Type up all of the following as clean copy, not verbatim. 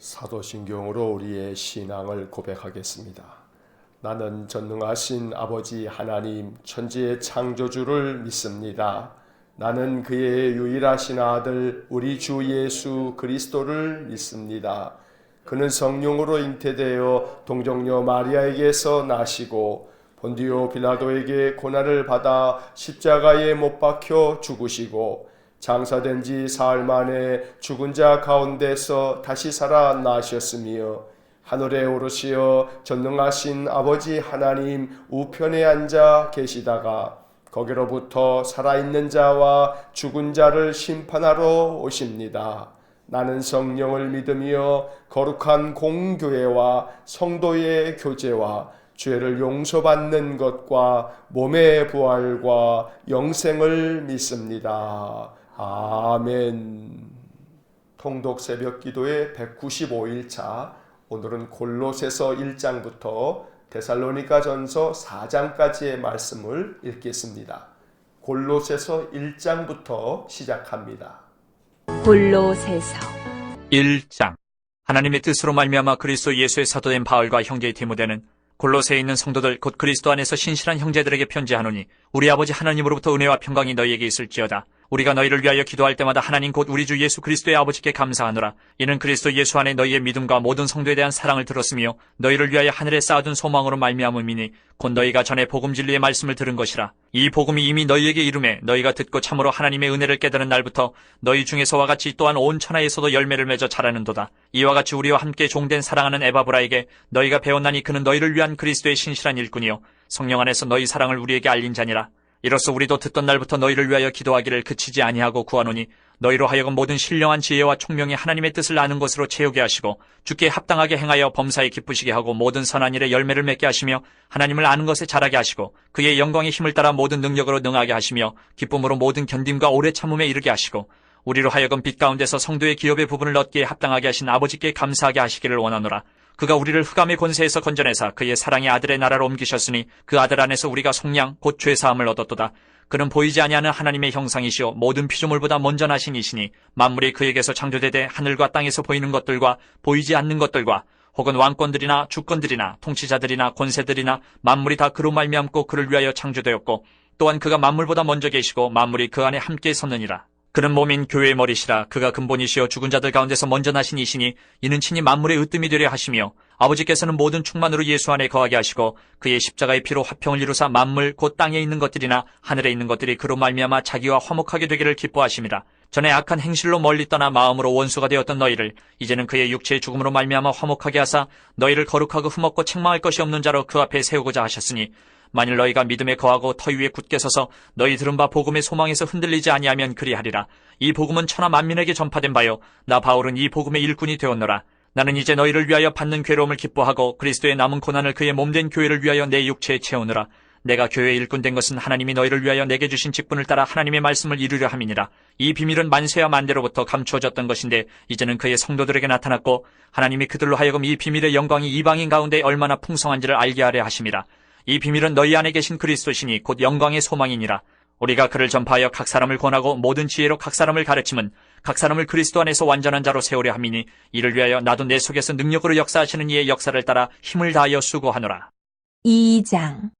사도신경으로 우리의 신앙을 고백하겠습니다. 나는 전능하신 아버지 하나님 천지의 창조주를 믿습니다. 나는 그의 유일하신 아들 우리 주 예수 그리스도를 믿습니다. 그는 성령으로 잉태되어 동정녀 마리아에게서 나시고 본디오 빌라도에게 고난을 받아 십자가에 못 박혀 죽으시고 장사된 지 사흘 만에 죽은 자 가운데서 다시 살아나셨으며 하늘에 오르시어 전능하신 아버지 하나님 우편에 앉아 계시다가 거기로부터 살아있는 자와 죽은 자를 심판하러 오십니다. 나는 성령을 믿으며 거룩한 공교회와 성도의 교제와 죄를 용서받는 것과 몸의 부활과 영생을 믿습니다. 아멘. 통독 새벽 기도의 195일차, 오늘은 골로새서 1장부터 데살로니가 전서 4장까지의 말씀을 읽겠습니다. 골로새서 1장부터 시작합니다. 골로새서 1장. 하나님의 뜻으로 말미암아 그리스도 예수의 사도된 바울과 형제 디모데는 골로새에 있는 성도들 곧 그리스도 안에서 신실한 형제들에게 편지하노니 우리 아버지 하나님으로부터 은혜와 평강이 너희에게 있을지어다. 우리가 너희를 위하여 기도할 때마다 하나님 곧 우리 주 예수 그리스도의 아버지께 감사하노라. 이는 그리스도 예수 안에 너희의 믿음과 모든 성도에 대한 사랑을 들었으며 너희를 위하여 하늘에 쌓아둔 소망으로 말미암음이니 곧 너희가 전에 복음 진리의 말씀을 들은 것이라. 이 복음이 이미 너희에게 이름에 너희가 듣고 참으로 하나님의 은혜를 깨달은 날부터 너희 중에서와 같이 또한 온 천하에서도 열매를 맺어 자라는도다. 이와 같이 우리와 함께 종된 사랑하는 에바브라에게 너희가 배웠나니 그는 너희를 위한 그리스도의 신실한 일꾼이요 성령 안에서 너희 사랑을 우리에게 알린 자니라. 이로써 우리도 듣던 날부터 너희를 위하여 기도하기를 그치지 아니하고 구하노니 너희로 하여금 모든 신령한 지혜와 총명이 하나님의 뜻을 아는 것으로 채우게 하시고 주께 합당하게 행하여 범사에 기쁘시게 하고 모든 선한 일에 열매를 맺게 하시며 하나님을 아는 것에 자라게 하시고 그의 영광의 힘을 따라 모든 능력으로 능하게 하시며 기쁨으로 모든 견딤과 오래 참음에 이르게 하시고 우리로 하여금 빛 가운데서 성도의 기업의 부분을 얻기에 합당하게 하신 아버지께 감사하게 하시기를 원하노라. 그가 우리를 흑암의 권세에서 건져내사 그의 사랑의 아들의 나라로 옮기셨으니 그 아들 안에서 우리가 속량 곧 죄사함을 얻었도다. 그는 보이지 아니하는 하나님의 형상이시오 모든 피조물보다 먼저 나신 이시니 만물이 그에게서 창조되되 하늘과 땅에서 보이는 것들과 보이지 않는 것들과 혹은 왕권들이나 주권들이나 통치자들이나 권세들이나 만물이 다 그로 말미암고 그를 위하여 창조되었고 또한 그가 만물보다 먼저 계시고 만물이 그 안에 함께 섰느니라. 그는 몸인 교회의 머리시라. 그가 근본이시여 죽은 자들 가운데서 먼저 나신 이시니 이는 친히 만물의 으뜸이 되려 하시며 아버지께서는 모든 충만으로 예수 안에 거하게 하시고 그의 십자가의 피로 화평을 이루사 만물 곧 땅에 있는 것들이나 하늘에 있는 것들이 그로 말미암아 자기와 화목하게 되기를 기뻐하심이라. 전에 악한 행실로 멀리 떠나 마음으로 원수가 되었던 너희를 이제는 그의 육체의 죽음으로 말미암아 화목하게 하사 너희를 거룩하고 흠없고 책망할 것이 없는 자로 그 앞에 세우고자 하셨으니 만일 너희가 믿음에 거하고 터 위에 굳게 서서 너희 들은 바 복음의 소망에서 흔들리지 아니하면 그리하리라. 이 복음은 천하 만민에게 전파된 바요 나 바울은 이 복음의 일꾼이 되었노라. 나는 이제 너희를 위하여 받는 괴로움을 기뻐하고 그리스도의 남은 고난을 그의 몸된 교회를 위하여 내 육체에 채우느라. 내가 교회의 일꾼 된 것은 하나님이 너희를 위하여 내게 주신 직분을 따라 하나님의 말씀을 이루려 함이니라. 이 비밀은 만세와 만대로부터 감추어졌던 것인데 이제는 그의 성도들에게 나타났고 하나님이 그들로 하여금 이 비밀의 영광이 이방인 가운데 얼마나 풍성한지를 알게 하려 하심이라. 이 비밀은 너희 안에 계신 그리스도시니 곧 영광의 소망이니라. 우리가 그를 전파하여 각 사람을 권하고 모든 지혜로 각 사람을 가르침은 각 사람을 그리스도 안에서 완전한 자로 세우려 함이니 이를 위하여 나도 내 속에서 능력으로 역사하시는 이의 역사를 따라 힘을 다하여 수고하노라. 2장.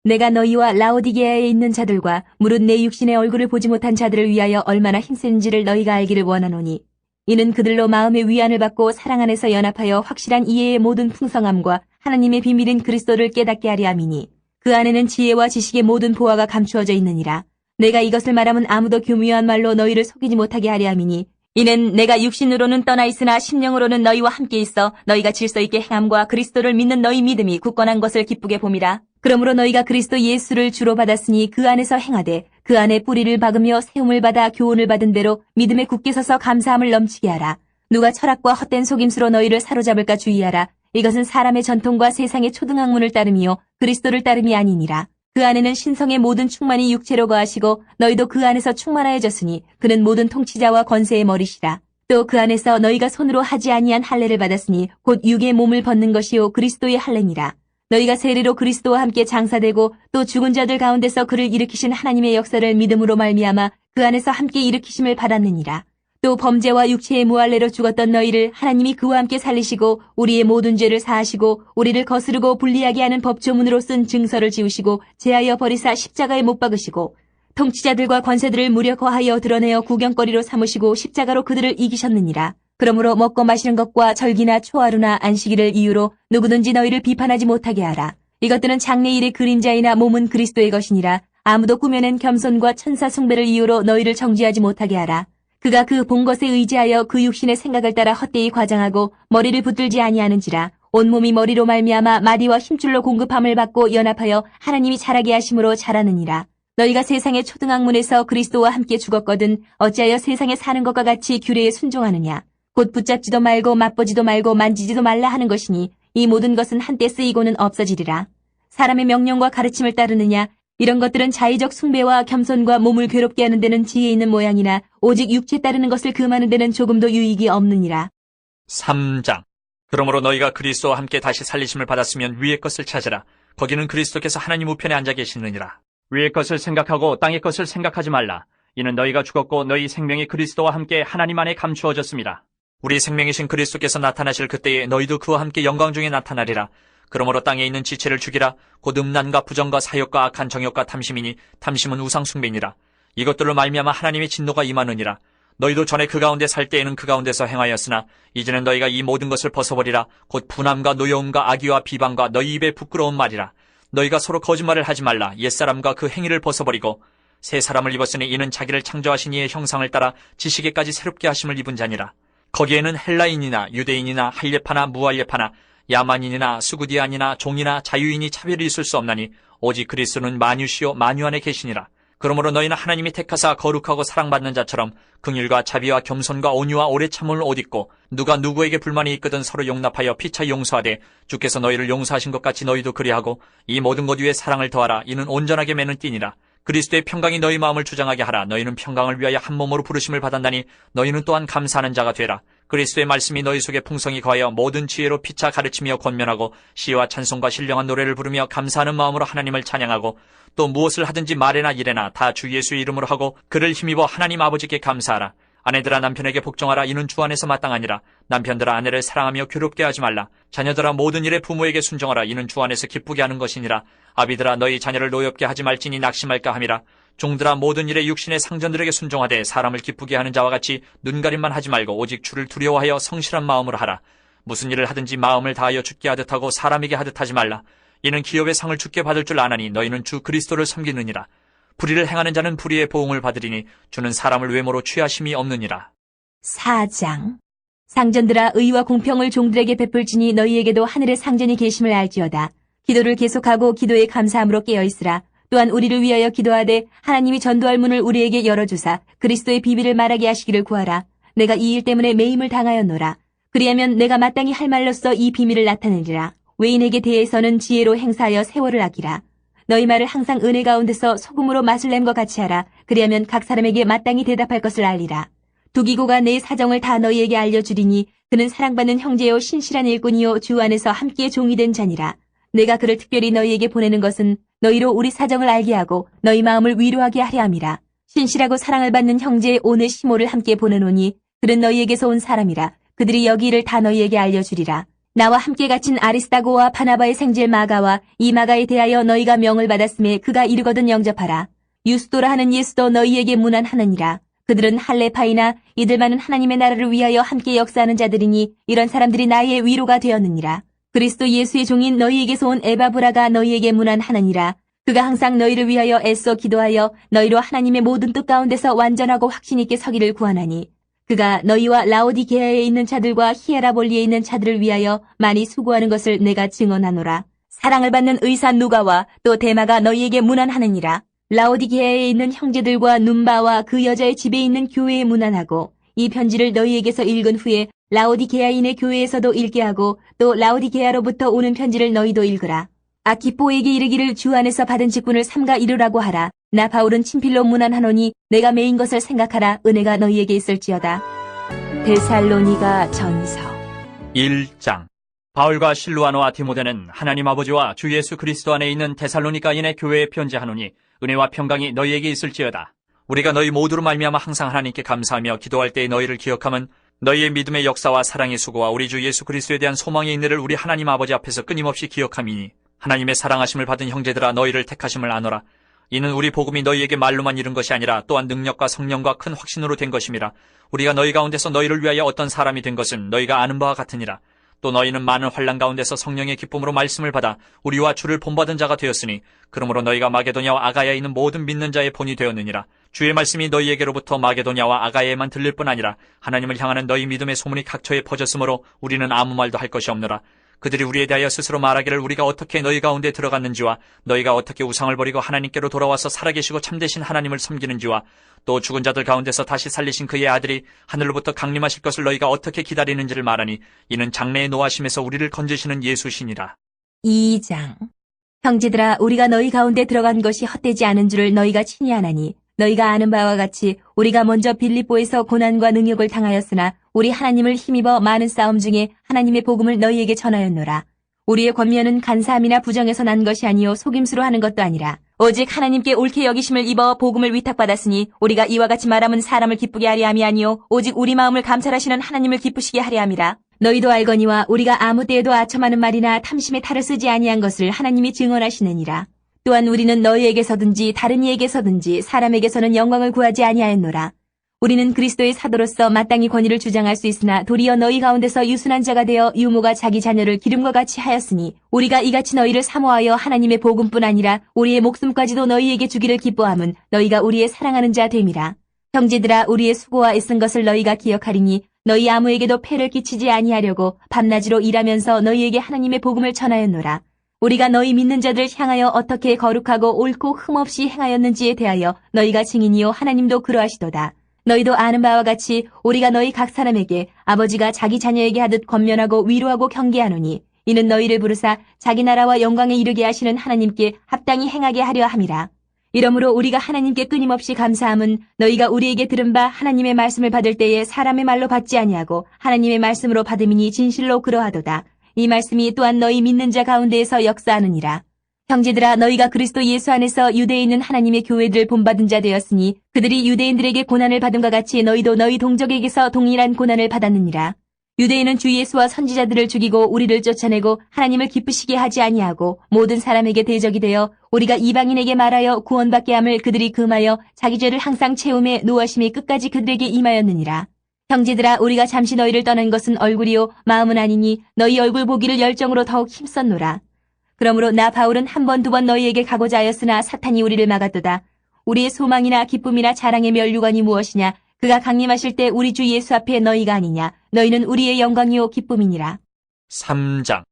내가 너희와 라오디게아에 있는 자들과 무릇 내 육신의 얼굴을 보지 못한 자들을 위하여 얼마나 힘센지를 너희가 알기를 원하노니 이는 그들로 마음의 위안을 받고 사랑 안에서 연합하여 확실한 이해의 모든 풍성함과 하나님의 비밀인 그리스도를 깨닫게 하려 함이니 그 안에는 지혜와 지식의 모든 보화가 감추어져 있느니라. 내가 이것을 말하면 아무도 교묘한 말로 너희를 속이지 못하게 하려 함이니 이는 내가 육신으로는 떠나 있으나 심령으로는 너희와 함께 있어 너희가 질서 있게 행함과 그리스도를 믿는 너희 믿음이 굳건한 것을 기쁘게 봄이라. 그러므로 너희가 그리스도 예수를 주로 받았으니 그 안에서 행하되 그 안에 뿌리를 박으며 세움을 받아 교훈을 받은 대로 믿음에 굳게 서서 감사함을 넘치게 하라. 누가 철학과 헛된 속임수로 너희를 사로잡을까 주의하라. 이것은 사람의 전통과 세상의 초등학문을 따름이요 그리스도를 따름이 아니니라. 그 안에는 신성의 모든 충만이 육체로 거하시고 너희도 그 안에서 충만하여졌으니 그는 모든 통치자와 권세의 머리시라. 또 그 안에서 너희가 손으로 하지 아니한 할례를 받았으니 곧 육의 몸을 벗는 것이요 그리스도의 할례니라. 너희가 세례로 그리스도와 함께 장사되고 또 죽은 자들 가운데서 그를 일으키신 하나님의 역사를 믿음으로 말미암아 그 안에서 함께 일으키심을 받았느니라. 또 범죄와 육체의 무할례로 죽었던 너희를 하나님이 그와 함께 살리시고 우리의 모든 죄를 사하시고 우리를 거스르고 불리하게 하는 법조문으로 쓴 증서를 지우시고 제하여 버리사 십자가에 못 박으시고 통치자들과 관세들을 무려 거하여 드러내어 구경거리로 삼으시고 십자가로 그들을 이기셨느니라. 그러므로 먹고 마시는 것과 절기나 초하루나 안식일을 이유로 누구든지 너희를 비판하지 못하게 하라. 이것들은 장래일의 그림자이나 몸은 그리스도의 것이니라. 아무도 꾸며낸 겸손과 천사 숭배를 이유로 너희를 정죄하지 못하게 하라. 그가 그 본 것에 의지하여 그 육신의 생각을 따라 헛되이 과장하고 머리를 붙들지 아니하는지라. 온몸이 머리로 말미암아 마디와 힘줄로 공급함을 받고 연합하여 하나님이 자라게 하심으로 자라느니라. 너희가 세상의 초등학문에서 그리스도와 함께 죽었거든 어찌하여 세상에 사는 것과 같이 규례에 순종하느냐. 곧 붙잡지도 말고 맛보지도 말고 만지지도 말라 하는 것이니 이 모든 것은 한때 쓰이고는 없어지리라. 사람의 명령과 가르침을 따르느냐. 이런 것들은 자의적 숭배와 겸손과 몸을 괴롭게 하는 데는 지혜 있는 모양이나 오직 육체 따르는 것을 금하는 데는 조금도 유익이 없느니라. 3장. 그러므로 너희가 그리스도와 함께 다시 살리심을 받았으면 위의 것을 찾으라. 거기는 그리스도께서 하나님 우편에 앉아 계시느니라. 위의 것을 생각하고 땅의 것을 생각하지 말라. 이는 너희가 죽었고 너희 생명이 그리스도와 함께 하나님 안에 감추어졌습니다. 우리 생명이신 그리스도께서 나타나실 그때에 너희도 그와 함께 영광 중에 나타나리라. 그러므로 땅에 있는 지체를 죽이라. 곧 음란과 부정과 사욕과 악한 정욕과 탐심이니 탐심은 우상 숭배니라. 이것들로 말미암아 하나님의 진노가 임하느니라. 너희도 전에 그 가운데 살 때에는 그 가운데서 행하였으나 이제는 너희가 이 모든 것을 벗어버리라. 곧 분함과 노여움과 악의와 비방과 너희 입에 부끄러운 말이라. 너희가 서로 거짓말을 하지 말라. 옛사람과 그 행위를 벗어버리고 새 사람을 입었으니 이는 자기를 창조하신 이의 형상을 따라 지식에까지 새롭게 하심을 입은 자니라. 거기에는 헬라인이나 유대인이나 할례파나 무할례파나 야만인이나 수구디안이나 종이나 자유인이 차별이 있을 수 없나니 오직 그리스도는 만유시요 만유 안에 계시니라. 그러므로 너희는 하나님이 택하사 거룩하고 사랑받는 자처럼 긍휼과 자비와 겸손과 온유와 오래 참음을 옷 입고 누가 누구에게 불만이 있거든 서로 용납하여 피차 용서하되 주께서 너희를 용서하신 것 같이 너희도 그리하고 이 모든 것 위에 사랑을 더하라. 이는 온전하게 매는 띠니라. 그리스도의 평강이 너희 마음을 주장하게 하라. 너희는 평강을 위하여 한 몸으로 부르심을 받았나니 너희는 또한 감사하는 자가 되라. 그리스도의 말씀이 너희 속에 풍성히 거하여 모든 지혜로 피차 가르치며 권면하고 시와 찬송과 신령한 노래를 부르며 감사하는 마음으로 하나님을 찬양하고 또 무엇을 하든지 말에나 일에나 다 주 예수의 이름으로 하고 그를 힘입어 하나님 아버지께 감사하라. 아내들아 남편에게 복종하라. 이는 주 안에서 마땅하니라. 남편들아 아내를 사랑하며 괴롭게 하지 말라. 자녀들아 모든 일에 부모에게 순종하라. 이는 주 안에서 기쁘게 하는 것이니라. 아비들아 너희 자녀를 노엽게 하지 말지니 낙심할까 함이라. 종들아 모든 일에 육신의 상전들에게 순종하되 사람을 기쁘게 하는 자와 같이 눈가림만 하지 말고 오직 주를 두려워하여 성실한 마음으로 하라. 무슨 일을 하든지 마음을 다하여 주께 하듯 하고 사람에게 하듯 하지 말라. 이는 기업의 상을 주께 받을 줄 아나니 너희는 주 그리스도를 섬기느니라. 불의를 행하는 자는 불의의 보응을 받으리니 주는 사람을 외모로 취하심이 없느니라. 4장. 상전들아 의와 공평을 종들에게 베풀지니 너희에게도 하늘의 상전이 계심을 알지어다. 기도를 계속하고 기도에 감사함으로 깨어있으라. 또한 우리를 위하여 기도하되 하나님이 전도할 문을 우리에게 열어주사 그리스도의 비밀을 말하게 하시기를 구하라. 내가 이 일 때문에 매임을 당하였노라. 그리하면 내가 마땅히 할 말로써 이 비밀을 나타내리라. 외인에게 대해서는 지혜로 행사하여 세월을 아끼라. 너희 말을 항상 은혜 가운데서 소금으로 맛을 냄 것 같이 하라. 그리하면 각 사람에게 마땅히 대답할 것을 알리라. 두기고가 내 사정을 다 너희에게 알려주리니 그는 사랑받는 형제요 신실한 일꾼이요 주 안에서 함께 종이 된 자니라. 내가 그를 특별히 너희에게 보내는 것은 너희로 우리 사정을 알게 하고 너희 마음을 위로하게 하려 함이라. 신실하고 사랑을 받는 형제 오네 시모를 함께 보내노니 그는 너희에게서 온 사람이라. 그들이 여기 일을 다 너희에게 알려주리라. 나와 함께 갇힌 아리스다고와 바나바의 생질 마가와 이 마가에 대하여 너희가 명을 받았음에 그가 이르거든 영접하라. 유스도라 하는 예수도 너희에게 문안하느니라. 그들은 할례파이나 이들만은 하나님의 나라를 위하여 함께 역사하는 자들이니 이런 사람들이 나의 위로가 되었느니라. 그리스도 예수의 종인 너희에게서 온 에바브라가 너희에게 문안하느니라. 그가 항상 너희를 위하여 애써 기도하여 너희로 하나님의 모든 뜻 가운데서 완전하고 확신 있게 서기를 구하나니 그가 너희와 라오디게아에 있는 자들과 히에라볼리에 있는 자들을 위하여 많이 수고하는 것을 내가 증언하노라. 사랑을 받는 의사 누가와 또 데마가 너희에게 문안하느니라. 라오디게아에 있는 형제들과 num바와 그 여자의 집에 있는 교회에 문안하고 이 편지를 너희에게서 읽은 후에 라오디게아인의 교회에서도 읽게 하고 또 라오디게아로부터 오는 편지를 너희도 읽으라. 아키포에게 이르기를 주 안에서 받은 직분을 삼가 이루라고 하라. 나 바울은 친필로 문안하노니 내가 메인 것을 생각하라. 은혜가 너희에게 있을지어다. 데살로니가 전서 1장. 바울과 실루아노와 디모데는 하나님 아버지와 주 예수 그리스도 안에 있는 데살로니가인의 교회에 편지하노니 은혜와 평강이 너희에게 있을지어다. 우리가 너희 모두로 말미암아 항상 하나님께 감사하며 기도할 때에 너희를 기억함은 너희의 믿음의 역사와 사랑의 수고와 우리 주 예수 그리스도에 대한 소망의 인내를 우리 하나님 아버지 앞에서 끊임없이 기억함이니 하나님의 사랑하심을 받은 형제들아 너희를 택하심을 아노라. 이는 우리 복음이 너희에게 말로만 이른 것이 아니라 또한 능력과 성령과 큰 확신으로 된 것임이라. 우리가 너희 가운데서 너희를 위하여 어떤 사람이 된 것은 너희가 아는 바와 같으니라. 또 너희는 많은 환난 가운데서 성령의 기쁨으로 말씀을 받아 우리와 주를 본받은 자가 되었으니 그러므로 너희가 마게도냐와 아가야에 있는 모든 믿는 자의 본이 되었느니라. 주의 말씀이 너희에게로부터 마게도냐와 아가야에만 들릴 뿐 아니라 하나님을 향하는 너희 믿음의 소문이 각처에 퍼졌으므로 우리는 아무 말도 할 것이 없노라. 그들이 우리에 대하여 스스로 말하기를 우리가 어떻게 너희 가운데 들어갔는지와 너희가 어떻게 우상을 버리고 하나님께로 돌아와서 살아계시고 참되신 하나님을 섬기는지와 또 죽은 자들 가운데서 다시 살리신 그의 아들이 하늘로부터 강림하실 것을 너희가 어떻게 기다리는지를 말하니 이는 장래의 노하심에서 우리를 건지시는 예수시니라. 2장. 형제들아, 우리가 너희 가운데 들어간 것이 헛되지 않은 줄을 너희가 친히 아나니 너희가 아는 바와 같이 우리가 먼저 빌립보에서 고난과 능욕을 당하였으나 우리 하나님을 힘입어 많은 싸움 중에 하나님의 복음을 너희에게 전하였노라. 우리의 권면은 간사함이나 부정에서 난 것이 아니요 속임수로 하는 것도 아니라 오직 하나님께 옳게 여기심을 입어 복음을 위탁받았으니 우리가 이와 같이 말함은 사람을 기쁘게 하려 함이 아니요 오직 우리 마음을 감찰하시는 하나님을 기쁘시게 하려 함이라. 너희도 알거니와 우리가 아무 때에도 아첨하는 말이나 탐심의 탈을 쓰지 아니한 것을 하나님이 증언하시느니라. 또한 우리는 너희에게서든지 다른 이에게서든지 사람에게서는 영광을 구하지 아니하였노라. 우리는 그리스도의 사도로서 마땅히 권위를 주장할 수 있으나 도리어 너희 가운데서 유순한 자가 되어 유모가 자기 자녀를 기름과 같이 하였으니 우리가 이같이 너희를 사모하여 하나님의 복음뿐 아니라 우리의 목숨까지도 너희에게 주기를 기뻐함은 너희가 우리의 사랑하는 자 됨이라. 형제들아, 우리의 수고와 애쓴 것을 너희가 기억하리니 너희 아무에게도 폐를 끼치지 아니하려고 밤낮으로 일하면서 너희에게 하나님의 복음을 전하였노라. 우리가 너희 믿는 자들을 향하여 어떻게 거룩하고 옳고 흠없이 행하였는지에 대하여 너희가 증인이요 하나님도 그러하시도다. 너희도 아는 바와 같이 우리가 너희 각 사람에게 아버지가 자기 자녀에게 하듯 권면하고 위로하고 경계하노니 이는 너희를 부르사 자기 나라와 영광에 이르게 하시는 하나님께 합당히 행하게 하려 함이라. 이러므로 우리가 하나님께 끊임없이 감사함은 너희가 우리에게 들은 바 하나님의 말씀을 받을 때에 사람의 말로 받지 아니하고 하나님의 말씀으로 받음이니 진실로 그러하도다. 이 말씀이 또한 너희 믿는 자 가운데에서 역사하느니라. 형제들아, 너희가 그리스도 예수 안에서 유대에 있는 하나님의 교회들을 본받은 자 되었으니 그들이 유대인들에게 고난을 받음과 같이 너희도 너희 동족에게서 동일한 고난을 받았느니라. 유대인은 주 예수와 선지자들을 죽이고 우리를 쫓아내고 하나님을 기쁘시게 하지 아니하고 모든 사람에게 대적이 되어 우리가 이방인에게 말하여 구원받게 함을 그들이 금하여 자기 죄를 항상 채움에 노하심이 끝까지 그들에게 임하였느니라. 형제들아, 우리가 잠시 너희를 떠난 것은 얼굴이요 마음은 아니니 너희 얼굴 보기를 열정으로 더욱 힘썼노라. 그러므로 나 바울은 한 번 두 번 너희에게 가고자 하였으나 사탄이 우리를 막았도다. 우리의 소망이나 기쁨이나 자랑의 면류관이 무엇이냐? 그가 강림하실 때 우리 주 예수 앞에 너희가 아니냐? 너희는 우리의 영광이요 기쁨이니라. 3장.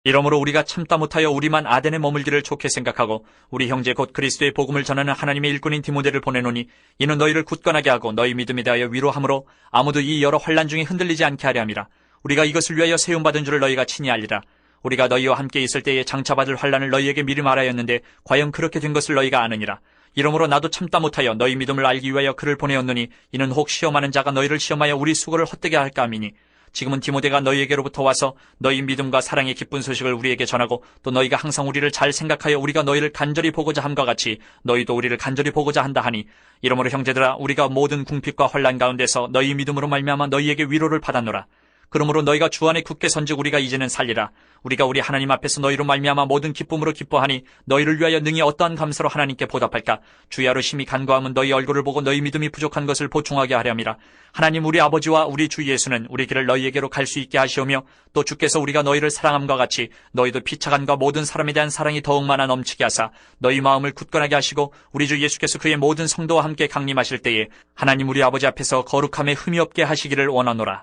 이러므로 우리가 참다 못하여 우리만 아덴에 머물기를 좋게 생각하고 우리 형제 곧 그리스도의 복음을 전하는 하나님의 일꾼인 디모데를 보내노니 이는 너희를 굳건하게 하고 너희 믿음에 대하여 위로함으로 아무도 이 여러 환난 중에 흔들리지 않게 하려 함이라. 우리가 이것을 위하여 세움받은 줄을 너희가 친히 알리라. 우리가 너희와 함께 있을 때에 장차받을 환난을 너희에게 미리 말하였는데 과연 그렇게 된 것을 너희가 아느니라. 이러므로 나도 참다 못하여 너희 믿음을 알기 위하여 그를 보내었노니 이는 혹 시험하는 자가 너희를 시험하여 우리 수고를 헛되게 할까 함이니 지금은 디모데가 너희에게로부터 와서 너희 믿음과 사랑의 기쁜 소식을 우리에게 전하고 또 너희가 항상 우리를 잘 생각하여 우리가 너희를 간절히 보고자 함과 같이 너희도 우리를 간절히 보고자 한다 하니 이러므로 형제들아, 우리가 모든 궁핍과 환난 가운데서 너희 믿음으로 말미암아 너희에게 위로를 받았노라. 그러므로 너희가 주 안에 굳게 선즉 우리가 이제는 살리라. 우리가 우리 하나님 앞에서 너희로 말미암아 모든 기쁨으로 기뻐하니 너희를 위하여 능히 어떠한 감사로 하나님께 보답할까? 주야로 심히 간구함은 너희 얼굴을 보고 너희 믿음이 부족한 것을 보충하게 하렴이라. 하나님 우리 아버지와 우리 주 예수는 우리 길을 너희에게로 갈 수 있게 하시오며 또 주께서 우리가 너희를 사랑함과 같이 너희도 피차간과 모든 사람에 대한 사랑이 더욱 많아 넘치게 하사 너희 마음을 굳건하게 하시고 우리 주 예수께서 그의 모든 성도와 함께 강림하실 때에 하나님 우리 아버지 앞에서 거룩함에 흠이 없게 하시기를 원하노라.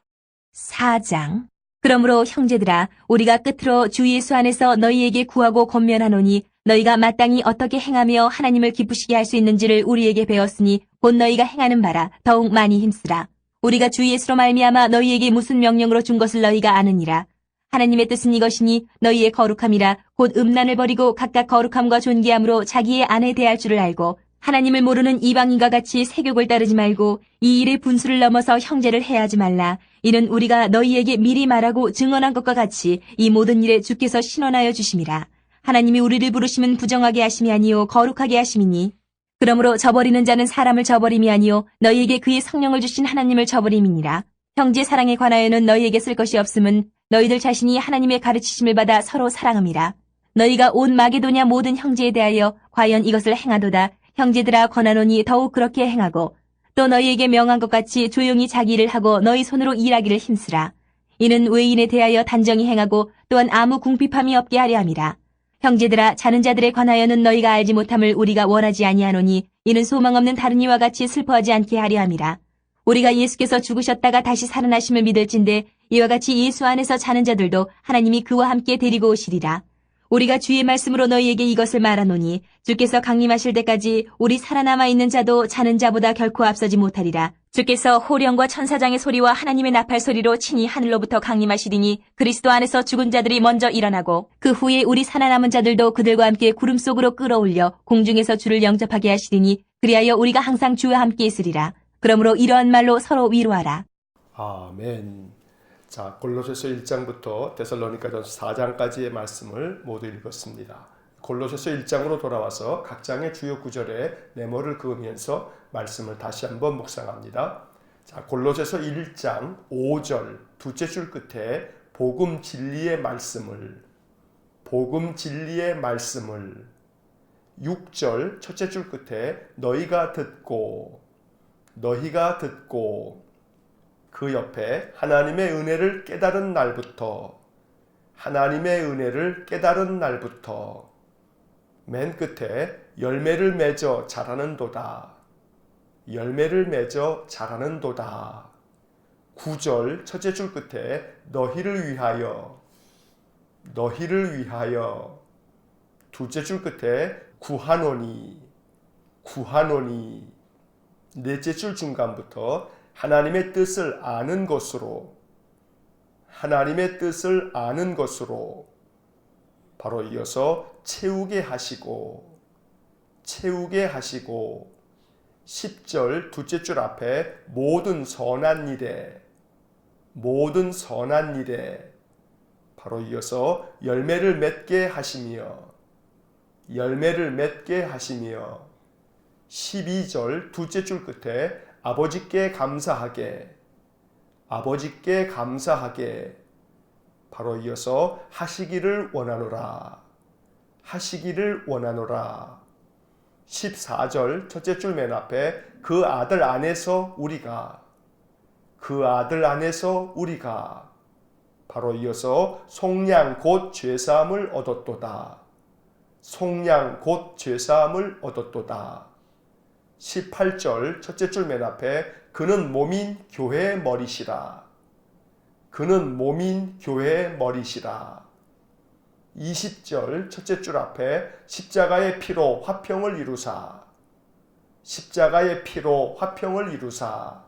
4장. 그러므로 형제들아, 우리가 끝으로 주 예수 안에서 너희에게 구하고 권면하노니 너희가 마땅히 어떻게 행하며 하나님을 기쁘시게 할 수 있는지를 우리에게 배웠으니 곧 너희가 행하는 바라 더욱 많이 힘쓰라. 우리가 주 예수로 말미암아 너희에게 무슨 명령으로 준 것을 너희가 아느니라. 하나님의 뜻은 이것이니 너희의 거룩함이라 곧 음란을 버리고 각각 거룩함과 존귀함으로 자기의 아내 대할 줄을 알고 하나님을 모르는 이방인과 같이 세욕을 따르지 말고 이 일의 분수를 넘어서 형제를 해하지 말라. 이는 우리가 너희에게 미리 말하고 증언한 것과 같이 이 모든 일에 주께서 신원하여 주심이라. 하나님이 우리를 부르심은 부정하게 하심이 아니요 거룩하게 하심이니 그러므로 저버리는 자는 사람을 저버림이 아니요 너희에게 그의 성령을 주신 하나님을 저버림이니라. 형제 사랑에 관하여는 너희에게 쓸 것이 없음은 너희들 자신이 하나님의 가르치심을 받아 서로 사랑함이라. 너희가 온 마게도냐 모든 형제에 대하여 과연 이것을 행하도다. 형제들아 권하노니 더욱 그렇게 행하고 또 너희에게 명한 것 같이 조용히 자기 일을 하고 너희 손으로 일하기를 힘쓰라. 이는 외인에 대하여 단정히 행하고 또한 아무 궁핍함이 없게 하려 함이라. 형제들아 자는 자들에 관하여는 너희가 알지 못함을 우리가 원하지 아니하노니 이는 소망 없는 다른 이와 같이 슬퍼하지 않게 하려 함이라. 우리가 예수께서 죽으셨다가 다시 살아나심을 믿을진대 이와 같이 예수 안에서 자는 자들도 하나님이 그와 함께 데리고 오시리라. 우리가 주의 말씀으로 너희에게 이것을 말하노니 주께서 강림하실 때까지 우리 살아남아 있는 자도 자는 자보다 결코 앞서지 못하리라. 주께서 호령과 천사장의 소리와 하나님의 나팔 소리로 친히 하늘로부터 강림하시리니 그리스도 안에서 죽은 자들이 먼저 일어나고 그 후에 우리 살아남은 자들도 그들과 함께 구름 속으로 끌어올려 공중에서 주를 영접하게 하시리니 그리하여 우리가 항상 주와 함께 있으리라. 그러므로 이러한 말로 서로 위로하라. 아멘. 자, 골로새서 1장부터 데살로니가전서 4장까지의 말씀을 모두 읽었습니다. 골로새서 1장으로 돌아와서 각 장의 주요 구절에 네모를 그으면서 말씀을 다시 한번 묵상합니다. 자, 골로새서 1장 5절 두째 줄 끝에 복음 진리의 말씀을 6절 첫째 줄 끝에 너희가 듣고 그 옆에 하나님의 은혜를 깨달은 날부터 맨 끝에 열매를 맺어 자라는도다. 9절 첫째 줄 끝에 너희를 위하여 둘째 줄 끝에 구하노니 넷째 줄 중간부터 하나님의 뜻을 아는 것으로 바로 이어서 채우게 하시고 10절 둘째 줄 앞에 모든 선한 일에 바로 이어서 열매를 맺게 하시며 12절 둘째 줄 끝에 아버지께 감사하게 바로 이어서 하시기를 원하노라 14절 첫째 줄 맨 앞에 그 아들 안에서 우리가 바로 이어서 속량 곧 죄사함을 얻었도다 18절 첫째 줄 맨 앞에 그는 몸인 교회의 머리시라 20절 첫째 줄 앞에 십자가의 피로 화평을 이루사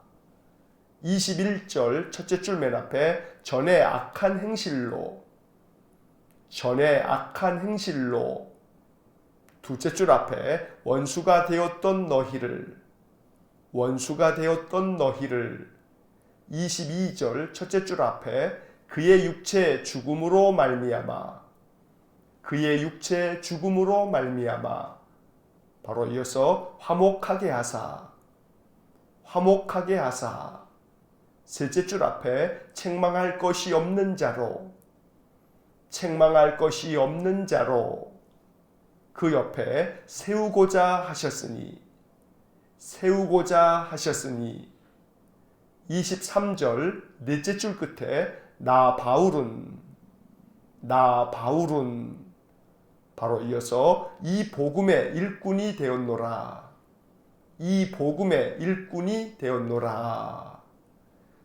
21절 첫째 줄 맨 앞에 전에 악한 행실로 둘째 줄 앞에 원수가 되었던 너희를 22절 첫째 줄 앞에 그의 육체 죽음으로 말미암아 바로 이어서 화목하게 하사 셋째 줄 앞에 책망할 것이 없는 자로 그 옆에 세우고자 하셨으니 23절 넷째 줄 끝에 나 바울은 바로 이어서 이 복음의 일꾼이 되었노라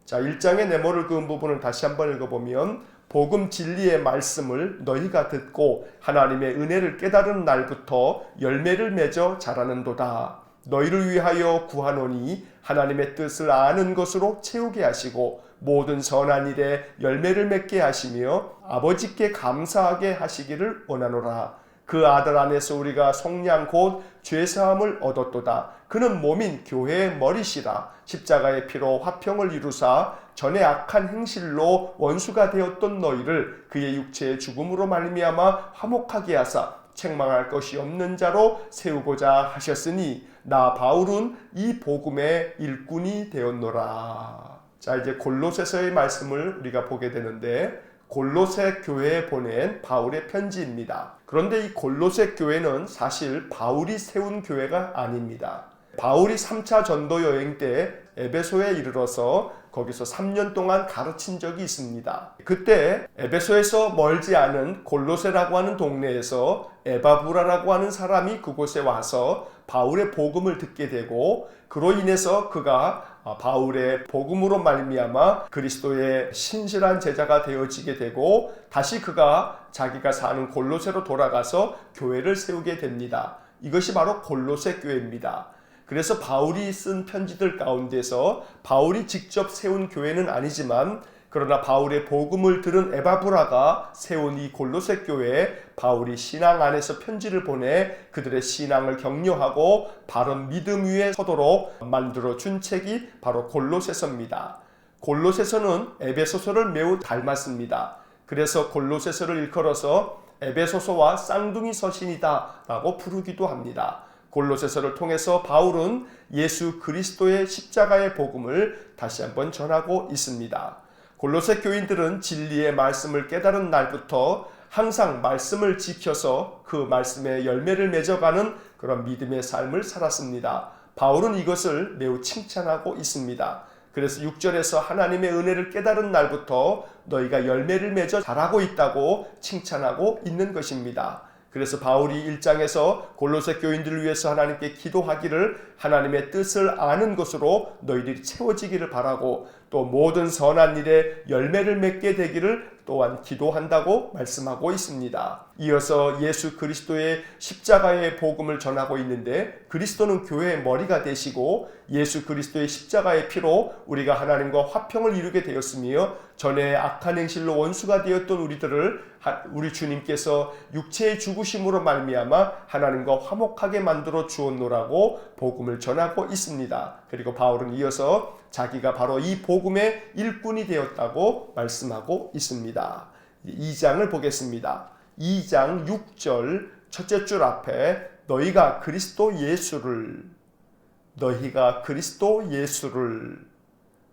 자, 1장의 네모를 그은 부분을 다시 한번 읽어보면 복음 진리의 말씀을 너희가 듣고 하나님의 은혜를 깨달은 날부터 열매를 맺어 자라는도다. 너희를 위하여 구하노니 하나님의 뜻을 아는 것으로 채우게 하시고 모든 선한 일에 열매를 맺게 하시며 아버지께 감사하게 하시기를 원하노라. 그 아들 안에서 우리가 속량 곧 죄사함을 얻었도다. 그는 몸인 교회의 머리시라. 십자가의 피로 화평을 이루사 전에 악한 행실로 원수가 되었던 너희를 그의 육체의 죽음으로 말미암아 화목하게 하사 책망할 것이 없는 자로 세우고자 하셨으니 나 바울은 이 복음의 일꾼이 되었노라. 자, 이제 골로새서의 말씀을 우리가 보게 되는데 골로새 교회에 보낸 바울의 편지입니다. 그런데 이 골로새 교회는 사실 바울이 세운 교회가 아닙니다. 바울이 3차 전도 여행 때 에베소에 이르러서 거기서 3년 동안 가르친 적이 있습니다. 그때 에베소에서 멀지 않은 골로새라고 하는 동네에서 에바브라라고 하는 사람이 그곳에 와서 바울의 복음을 듣게 되고 그로 인해서 그가 바울의 복음으로 말미암아 그리스도의 신실한 제자가 되어지게 되고 다시 그가 자기가 사는 골로새로 돌아가서 교회를 세우게 됩니다. 이것이 바로 골로새 교회입니다. 그래서 바울이 쓴 편지들 가운데서 바울이 직접 세운 교회는 아니지만 그러나 바울의 복음을 들은 에바브라가 세운 이 골로새 교회에 바울이 신앙 안에서 편지를 보내 그들의 신앙을 격려하고 바른 믿음 위에 서도록 만들어준 책이 바로 골로새서입니다. 골로새서는 에베소서를 매우 닮았습니다. 그래서 골로새서를 일컬어서 에베소서와 쌍둥이 서신이다 라고 부르기도 합니다. 골로새서를 통해서 바울은 예수 그리스도의 십자가의 복음을 다시 한번 전하고 있습니다. 골로새 교인들은 진리의 말씀을 깨달은 날부터 항상 말씀을 지켜서 그 말씀의 열매를 맺어가는 그런 믿음의 삶을 살았습니다. 바울은 이것을 매우 칭찬하고 있습니다. 그래서 6절에서 하나님의 은혜를 깨달은 날부터 너희가 열매를 맺어 자라고 있다고 칭찬하고 있는 것입니다. 그래서 바울이 1장에서 골로새 교인들을 위해서 하나님께 기도하기를 하나님의 뜻을 아는 것으로 너희들이 채워지기를 바라고 또 모든 선한 일에 열매를 맺게 되기를 또한 기도한다고 말씀하고 있습니다. 이어서 예수 그리스도의 십자가의 복음을 전하고 있는데 그리스도는 교회의 머리가 되시고 예수 그리스도의 십자가의 피로 우리가 하나님과 화평을 이루게 되었으며 전에 악한 행실로 원수가 되었던 우리들을 우리 주님께서 육체의 죽으심으로 말미암아 하나님과 화목하게 만들어 주었노라고 복음을 전하고 있습니다. 그리고 바울은 이어서 자기가 바로 이 복음의 일꾼이 되었다고 말씀하고 있습니다. 2장을 보겠습니다. 2장 6절 첫째 줄 앞에 너희가 그리스도 예수를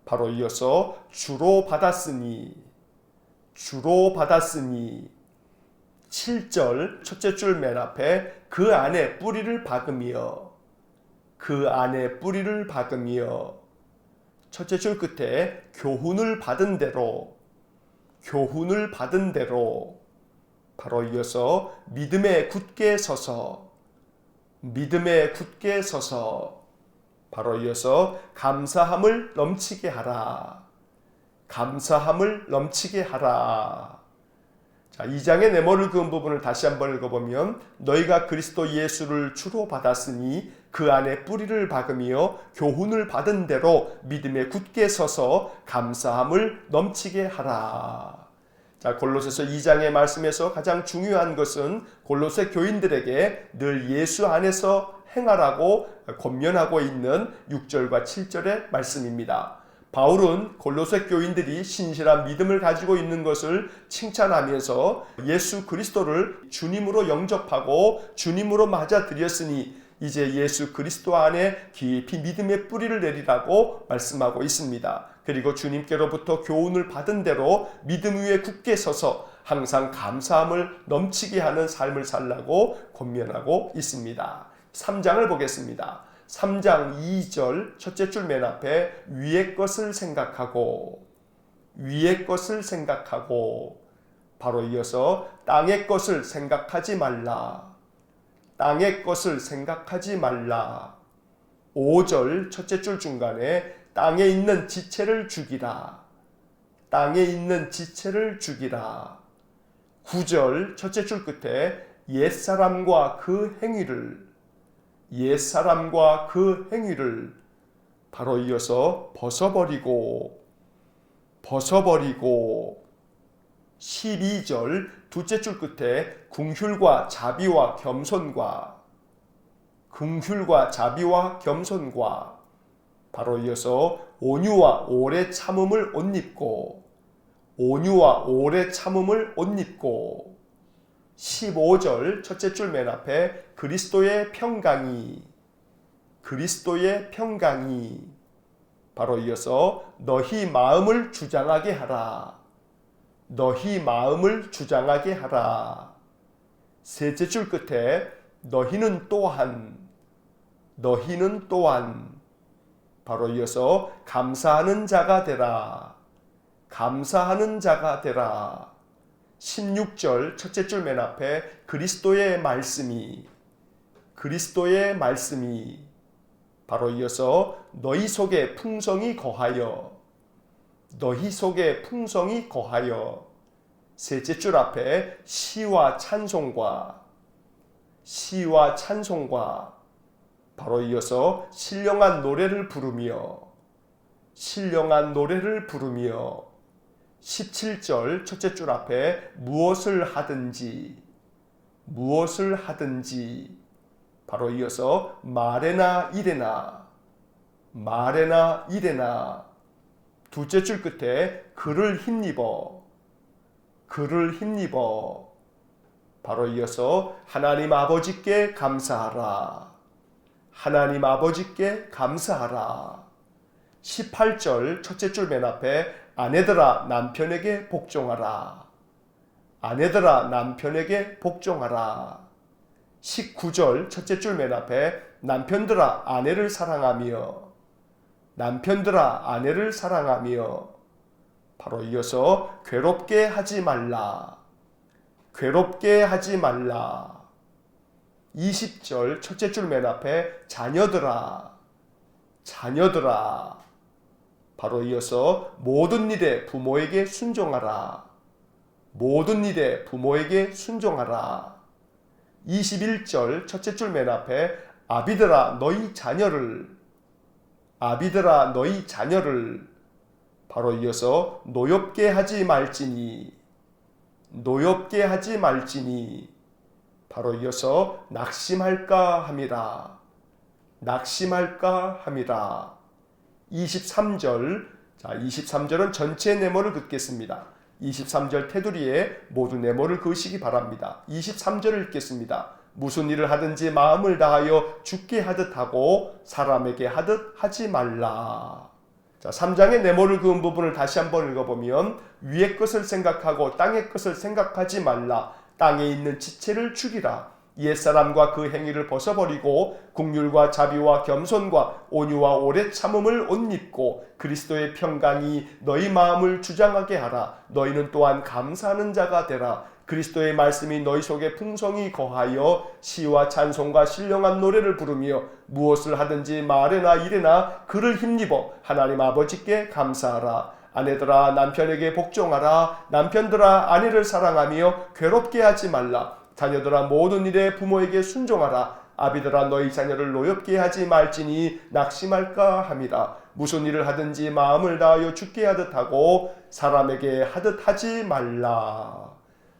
바로 이어서 주로 받았으니 7절 첫째 줄 맨 앞에 그 안에 뿌리를 박으며 첫째 줄 끝에 교훈을 받은 대로 바로 이어서 믿음에 굳게 서서 바로 이어서 감사함을 넘치게 하라. 자, 2장의 네모를 그은 부분을 다시 한번 읽어보면 너희가 그리스도 예수를 주로 받았으니 그 안에 뿌리를 박으며 교훈을 받은 대로 믿음에 굳게 서서 감사함을 넘치게 하라. 자, 골로새서 2장의 말씀에서 가장 중요한 것은 골로새 교인들에게 늘 예수 안에서 행하라고 권면하고 있는 6절과 7절의 말씀입니다. 바울은 골로새 교인들이 신실한 믿음을 가지고 있는 것을 칭찬하면서 예수 그리스도를 주님으로 영접하고 주님으로 맞아들였으니 이제 예수 그리스도 안에 깊이 믿음의 뿌리를 내리라고 말씀하고 있습니다. 그리고 주님께로부터 교훈을 받은 대로 믿음 위에 굳게 서서 항상 감사함을 넘치게 하는 삶을 살라고 권면하고 있습니다. 3장을 보겠습니다. 3장 2절 첫째 줄 맨 앞에 위의 것을 생각하고 바로 이어서 땅의 것을 생각하지 말라. 5절 첫째 줄 중간에 땅에 있는 지체를 죽이라. 9절 첫째 줄 끝에 옛사람과 그 행위를 바로 이어서 벗어버리고 12절 둘째 줄 끝에 긍휼과 자비와 겸손과 바로 이어서 온유와 오래 참음을 옷 입고 15절 첫째 줄 맨 앞에 그리스도의 평강이 바로 이어서 너희 마음을 주장하게 하라. 너희 마음을 주장하게 하라. 셋째 줄 끝에 너희는 또한 바로 이어서 감사하는 자가 되라. 감사하는 자가 되라. 16절 첫째 줄 맨 앞에 그리스도의 말씀이 바로 이어서 너희 속에 풍성이 거하여 셋째 줄 앞에 시와 찬송과 바로 이어서 신령한 노래를 부르며 17절 첫째 줄 앞에 무엇을 하든지 바로 이어서 말에나 이래나 둘째 줄 끝에 그를 힘입어 바로 이어서 하나님 아버지께 감사하라. 18절 첫째 줄 맨 앞에 아내들아 남편에게 복종하라. 19절 첫째 줄 맨 앞에 남편들아 아내를 사랑하며 바로 이어서 괴롭게 하지 말라. 20절 첫째 줄 맨 앞에 자녀들아 바로 이어서 모든 일에 부모에게 순종하라. 21절 첫째 줄 맨 앞에 아비들아 너희 자녀를 바로 이어서 노엽게 하지 말지니 바로 이어서 낙심할까 함이라. 23절은 전체 네모를 긋겠습니다. 23절 테두리에 모두 네모를 그으시기 바랍니다. 23절을 읽겠습니다. 무슨 일을 하든지 마음을 다하여 주께 하듯 하고 사람에게 하듯 하지 말라. 자, 3장의 네모를 그은 부분을 다시 한번 읽어보면 위의 것을 생각하고 땅의 것을 생각하지 말라. 땅에 있는 지체를 죽이라. 옛사람과 그 행위를 벗어버리고 긍휼과 자비와 겸손과 온유와 오래 참음을 옷 입고 그리스도의 평강이 너희 마음을 주장하게 하라. 너희는 또한 감사하는 자가 되라. 그리스도의 말씀이 너희 속에 풍성히 거하여 시와 찬송과 신령한 노래를 부르며 무엇을 하든지 말에나 이래나 그를 힘입어 하나님 아버지께 감사하라. 아내들아 남편에게 복종하라. 남편들아 아내를 사랑하며 괴롭게 하지 말라. 자녀들아 모든 일에 부모에게 순종하라. 아비들아 너희 자녀를 노엽게 하지 말지니 낙심할까 함이라. 무슨 일을 하든지 마음을 다하여 주께 하듯 하고 사람에게 하듯 하지 말라.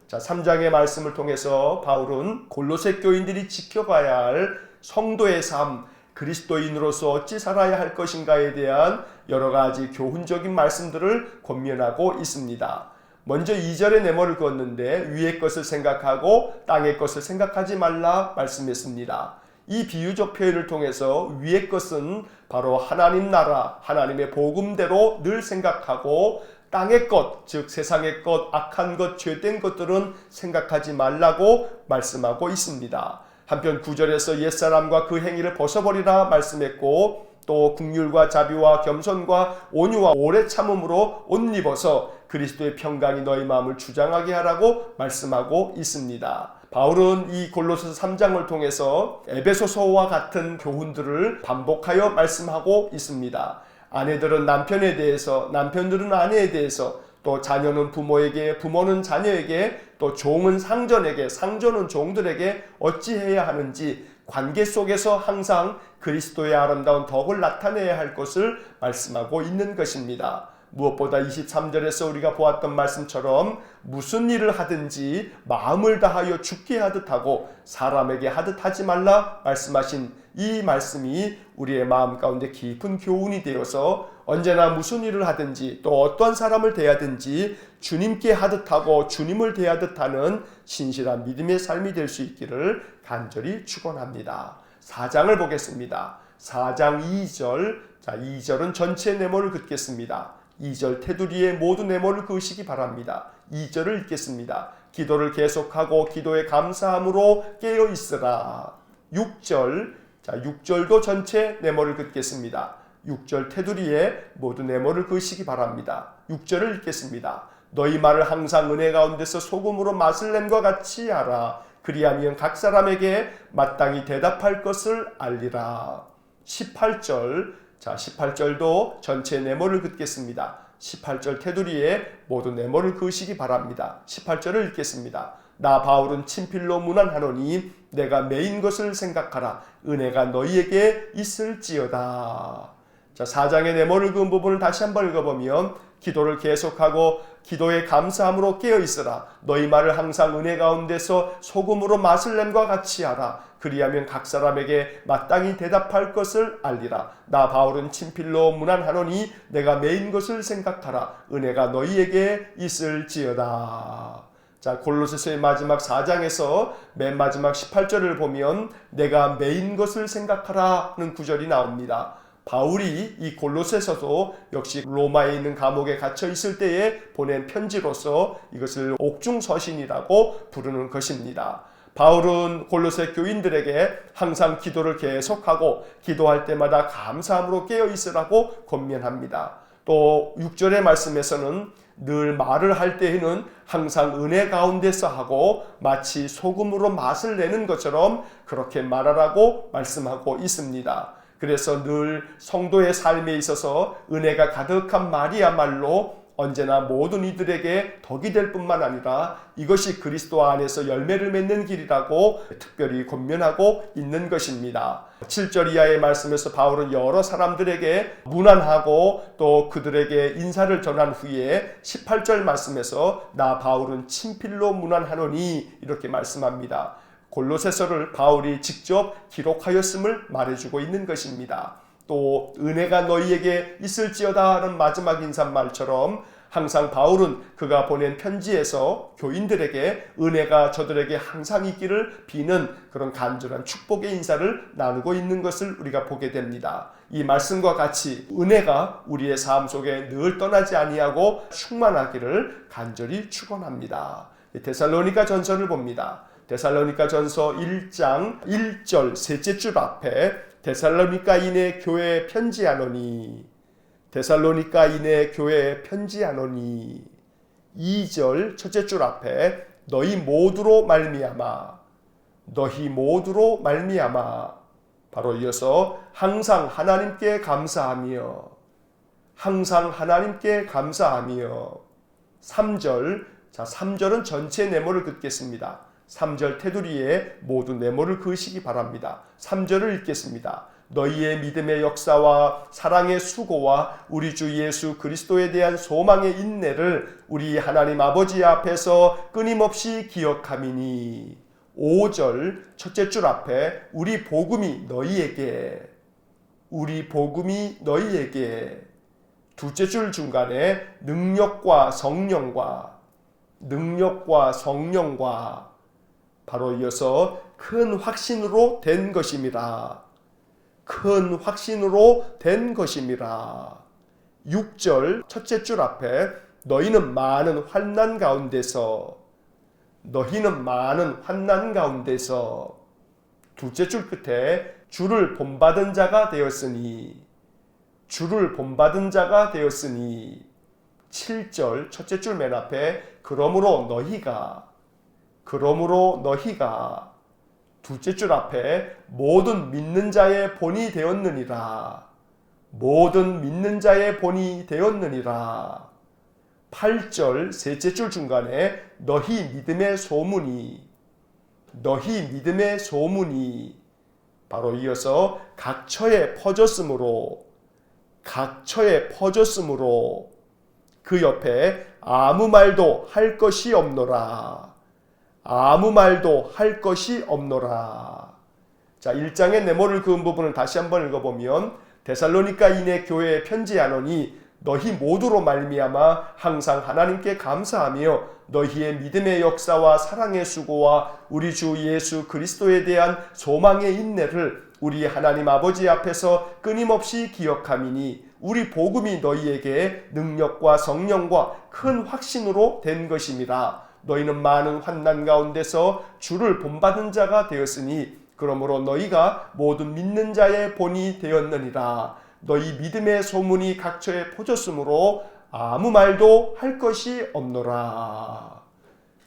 자, 3장의 말씀을 통해서 바울은 골로새 교인들이 지켜가야 할 성도의 삶, 그리스도인으로서 어찌 살아야 할 것인가에 대한 여러 가지 교훈적인 말씀들을 권면하고 있습니다. 먼저 2절의 네모를 그었는데 위의 것을 생각하고 땅의 것을 생각하지 말라 말씀했습니다. 이 비유적 표현을 통해서 위의 것은 바로 하나님 나라, 하나님의 복음대로 늘 생각하고 땅의 것, 즉 세상의 것, 악한 것, 죄된 것들은 생각하지 말라고 말씀하고 있습니다. 한편 9절에서 옛사람과 그 행위를 벗어버리라 말씀했고 또 긍휼과 자비와 겸손과 온유와 오래 참음으로 옷 입어서 그리스도의 평강이 너희 마음을 주장하게 하라고 말씀하고 있습니다. 바울은 이 골로새서 3장을 통해서 에베소서와 같은 교훈들을 반복하여 말씀하고 있습니다. 아내들은 남편에 대해서, 남편들은 아내에 대해서, 또 자녀는 부모에게, 부모는 자녀에게, 또 종은 상전에게, 상전은 종들에게 어찌해야 하는지 관계 속에서 항상 그리스도의 아름다운 덕을 나타내야 할 것을 말씀하고 있는 것입니다. 무엇보다 23절에서 우리가 보았던 말씀처럼 무슨 일을 하든지 마음을 다하여 주께 하듯 하고 사람에게 하듯 하지 말라 말씀하신 이 말씀이 우리의 마음 가운데 깊은 교훈이 되어서 언제나 무슨 일을 하든지 또 어떠한 사람을 대하든지 주님께 하듯 하고 주님을 대하듯 하는 신실한 믿음의 삶이 될 수 있기를 간절히 축원합니다. 4장을 보겠습니다. 4장 2절. 자, 2절은 전체 네모를 긋겠습니다. 2절 테두리에 모두 네모를 그으시기 바랍니다. 2절을 읽겠습니다. 기도를 계속하고 기도에 감사함으로 깨어 있으라. 6절. 자, 6절도 전체 네모를 긋겠습니다. 6절 테두리에 모두 네모를 그으시기 바랍니다. 6절을 읽겠습니다. 너희 말을 항상 은혜 가운데서 소금으로 맛을 냄과 같이 하라. 그리하면 각 사람에게 마땅히 대답할 것을 알리라. 18절. 자, 18절도 전체 네모를 긋겠습니다. 18절 테두리에 모두 네모를 그으시기 바랍니다. 18절을 읽겠습니다. 나 바울은 친필로 문안하노니 내가 매인 것을 생각하라. 은혜가 너희에게 있을지어다. 자, 4장의 네모를 그은 부분을 다시 한번 읽어보면 기도를 계속하고 기도에 감사함으로 깨어있으라. 너희 말을 항상 은혜 가운데서 소금으로 맛을 냄과 같이 하라. 그리하면 각 사람에게 마땅히 대답할 것을 알리라. 나 바울은 친필로 문안하노니 내가 매인 것을 생각하라. 은혜가 너희에게 있을지어다. 자, 골로새서의 마지막 4장에서 맨 마지막 18절을 보면 내가 매인 것을 생각하라는 구절이 나옵니다. 바울이 이 골로새서도 역시 로마에 있는 감옥에 갇혀 있을 때에 보낸 편지로서 이것을 옥중서신이라고 부르는 것입니다. 바울은 골로새 교인들에게 항상 기도를 계속하고 기도할 때마다 감사함으로 깨어 있으라고 권면합니다. 또 6절의 말씀에서는 늘 말을 할 때에는 항상 은혜 가운데서 하고 마치 소금으로 맛을 내는 것처럼 그렇게 말하라고 말씀하고 있습니다. 그래서 늘 성도의 삶에 있어서 은혜가 가득한 말이야말로 언제나 모든 이들에게 덕이 될 뿐만 아니라 이것이 그리스도 안에서 열매를 맺는 길이라고 특별히 권면하고 있는 것입니다. 7절 이하의 말씀에서 바울은 여러 사람들에게 문안하고 또 그들에게 인사를 전한 후에 18절 말씀에서 나 바울은 친필로 문안하노니 이렇게 말씀합니다. 골로새서를 바울이 직접 기록하였음을 말해주고 있는 것입니다. 또 은혜가 너희에게 있을지어다라는 마지막 인사말처럼 항상 바울은 그가 보낸 편지에서 교인들에게 은혜가 저들에게 항상 있기를 비는 그런 간절한 축복의 인사를 나누고 있는 것을 우리가 보게 됩니다. 이 말씀과 같이 은혜가 우리의 삶 속에 늘 떠나지 아니하고 충만하기를 간절히 축원합니다. 데살로니가 전서를 봅니다. 데살로니가 전서 1장 1절 셋째 줄 앞에 데살로니가인의 교회에 편지하노니 데살로니가인의 교회에 편지하노니 2절 첫째 줄 앞에 너희 모두로 말미암아 바로 이어서 항상 하나님께 감사하며 3절 자 3절은 전체 네모를 긋겠습니다. 3절 테두리에 모두 네모를 그으시기 바랍니다. 3절을 읽겠습니다. 너희의 믿음의 역사와 사랑의 수고와 우리 주 예수 그리스도에 대한 소망의 인내를 우리 하나님 아버지 앞에서 끊임없이 기억함이니 5절 첫째 줄 앞에 우리 복음이 너희에게 둘째 줄 중간에 능력과 성령과 바로 이어서 큰 확신으로 된 것임이라. 6절 첫째 줄 앞에 너희는 많은 환난 가운데서 둘째 줄 끝에 주를 본받은 자가 되었으니 7절 첫째 줄 맨 앞에 그러므로 너희가 둘째 줄 앞에 모든 믿는 자의 본이 되었느니라. 8절 셋째 줄 중간에 너희 믿음의 소문이 바로 이어서 각처에 퍼졌으므로 그 옆에 아무 말도 할 것이 없노라. 자, 1장의 네모를 그은 부분을 다시 한번 읽어보면 데살로니가인의 교회에 편지하노니 너희 모두로 말미암아 항상 하나님께 감사하며 너희의 믿음의 역사와 사랑의 수고와 우리 주 예수 그리스도에 대한 소망의 인내를 우리 하나님 아버지 앞에서 끊임없이 기억함이니 우리 복음이 너희에게 능력과 성령과 큰 확신으로 된 것임이라. 너희는 많은 환난 가운데서 주를 본받은 자가 되었으니 그러므로 너희가 모든 믿는 자의 본이 되었느니라. 너희 믿음의 소문이 각처에 퍼졌으므로 아무 말도 할 것이 없노라.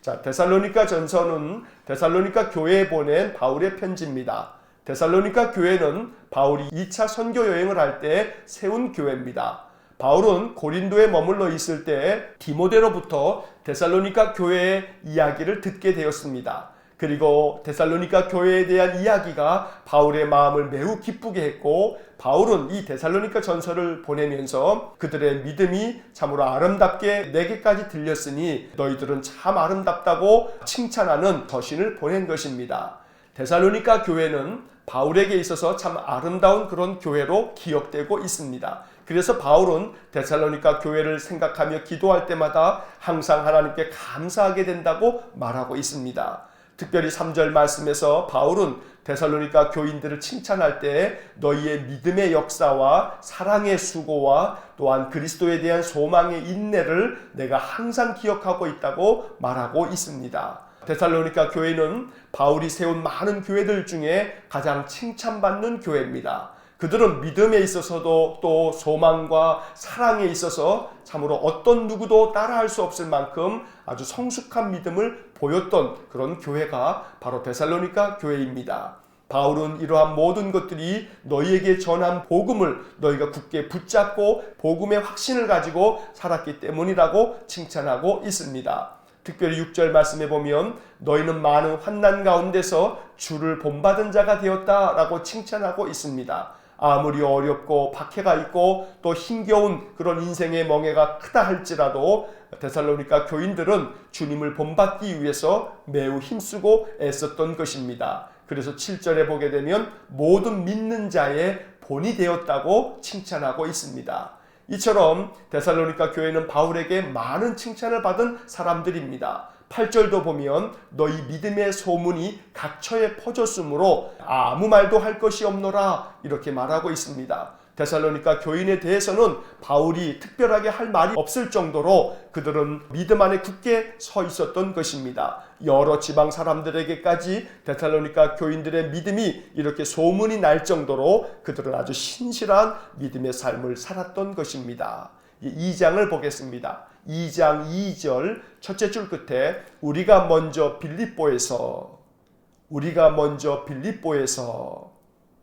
자, 데살로니가 전서는 데살로니가 교회에 보낸 바울의 편지입니다. 데살로니가 교회는 바울이 2차 선교 여행을 할 때 세운 교회입니다. 바울은 고린도에 머물러 있을 때 디모데로부터 데살로니가 교회의 이야기를 듣게 되었습니다. 그리고 데살로니가 교회에 대한 이야기가 바울의 마음을 매우 기쁘게 했고 바울은 이 데살로니가 전서를 보내면서 그들의 믿음이 참으로 아름답게 내게까지 들렸으니 너희들은 참 아름답다고 칭찬하는 서신을 보낸 것입니다. 데살로니가 교회는 바울에게 있어서 참 아름다운 그런 교회로 기억되고 있습니다. 그래서 바울은 데살로니가 교회를 생각하며 기도할 때마다 항상 하나님께 감사하게 된다고 말하고 있습니다. 특별히 3절 말씀에서 바울은 데살로니가 교인들을 칭찬할 때 너희의 믿음의 역사와 사랑의 수고와 또한 그리스도에 대한 소망의 인내를 내가 항상 기억하고 있다고 말하고 있습니다. 데살로니가 교회는 바울이 세운 많은 교회들 중에 가장 칭찬받는 교회입니다. 그들은 믿음에 있어서도 또 소망과 사랑에 있어서 참으로 어떤 누구도 따라할 수 없을 만큼 아주 성숙한 믿음을 보였던 그런 교회가 바로 데살로니가 교회입니다. 바울은 이러한 모든 것들이 너희에게 전한 복음을 너희가 굳게 붙잡고 복음의 확신을 가지고 살았기 때문이라고 칭찬하고 있습니다. 특별히 6절 말씀에 보면 너희는 많은 환난 가운데서 주를 본받은 자가 되었다라고 칭찬하고 있습니다. 아무리 어렵고 박해가 있고 또 힘겨운 그런 인생의 멍해가 크다 할지라도 데살로니가 교인들은 주님을 본받기 위해서 매우 힘쓰고 애썼던 것입니다. 그래서 7절에 보게 되면 모든 믿는 자의 본이 되었다고 칭찬하고 있습니다. 이처럼 데살로니가 교회는 바울에게 많은 칭찬을 받은 사람들입니다. 8절도 보면 너희 믿음의 소문이 각처에 퍼졌으므로 아무 말도 할 것이 없노라 이렇게 말하고 있습니다. 데살로니가 교인에 대해서는 바울이 특별하게 할 말이 없을 정도로 그들은 믿음 안에 굳게 서 있었던 것입니다. 여러 지방 사람들에게까지 데살로니가 교인들의 믿음이 이렇게 소문이 날 정도로 그들은 아주 신실한 믿음의 삶을 살았던 것입니다. 2장을 보겠습니다. 2장 2절 첫째 줄 끝에 우리가 먼저 빌립보에서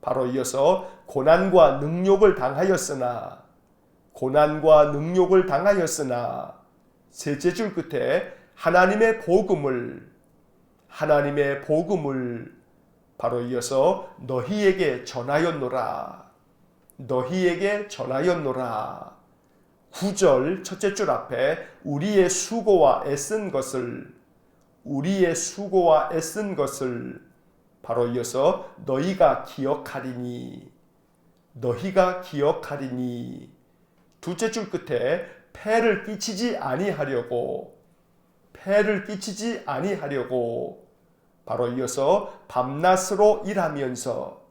바로 이어서 고난과 능욕을 당하였으나 셋째 줄 끝에 하나님의 복음을 바로 이어서 너희에게 전하였노라. 9절 첫째 줄 앞에 우리의 수고와 애쓴 것을 바로 이어서 너희가 기억하리니 둘째 줄 끝에 폐를 끼치지 아니하려고 바로 이어서 밤낮으로 일하면서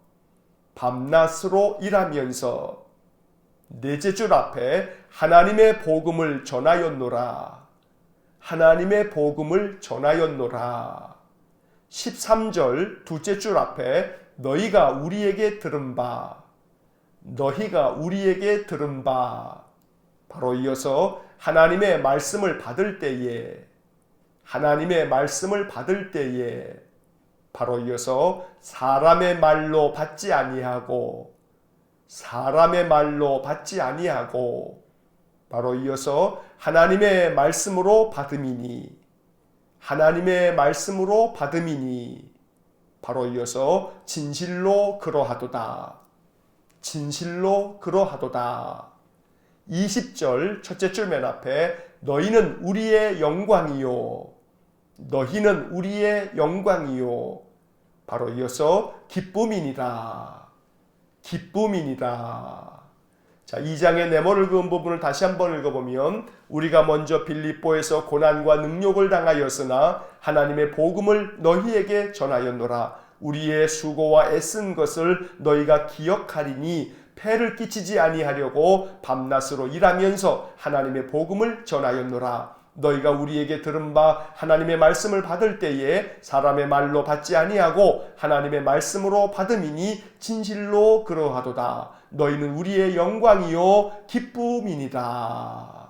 넷째 줄 앞에 하나님의 복음을 전하였노라. 13절 둘째 줄 앞에 너희가 우리에게 들은 바 바로 이어서 하나님의 말씀을 받을 때에 바로 이어서 사람의 말로 받지 아니하고 바로 이어서 하나님의 말씀으로 받음이니 바로 이어서 진실로 그러하도다. 20절 첫째 줄 맨 앞에 너희는 우리의 영광이요 바로 이어서 기쁨이니라. 기쁨이니라. 자, 2장의 네모를 그은 부분을 다시 한번 읽어보면 우리가 먼저 빌립보에서 고난과 능욕을 당하였으나 하나님의 복음을 너희에게 전하였노라. 우리의 수고와 애쓴 것을 너희가 기억하리니 폐를 끼치지 아니하려고 밤낮으로 일하면서 하나님의 복음을 전하였노라. 너희가 우리에게 들은 바 하나님의 말씀을 받을 때에 사람의 말로 받지 아니하고 하나님의 말씀으로 받음이니 진실로 그러하도다. 너희는 우리의 영광이요 기쁨이니라.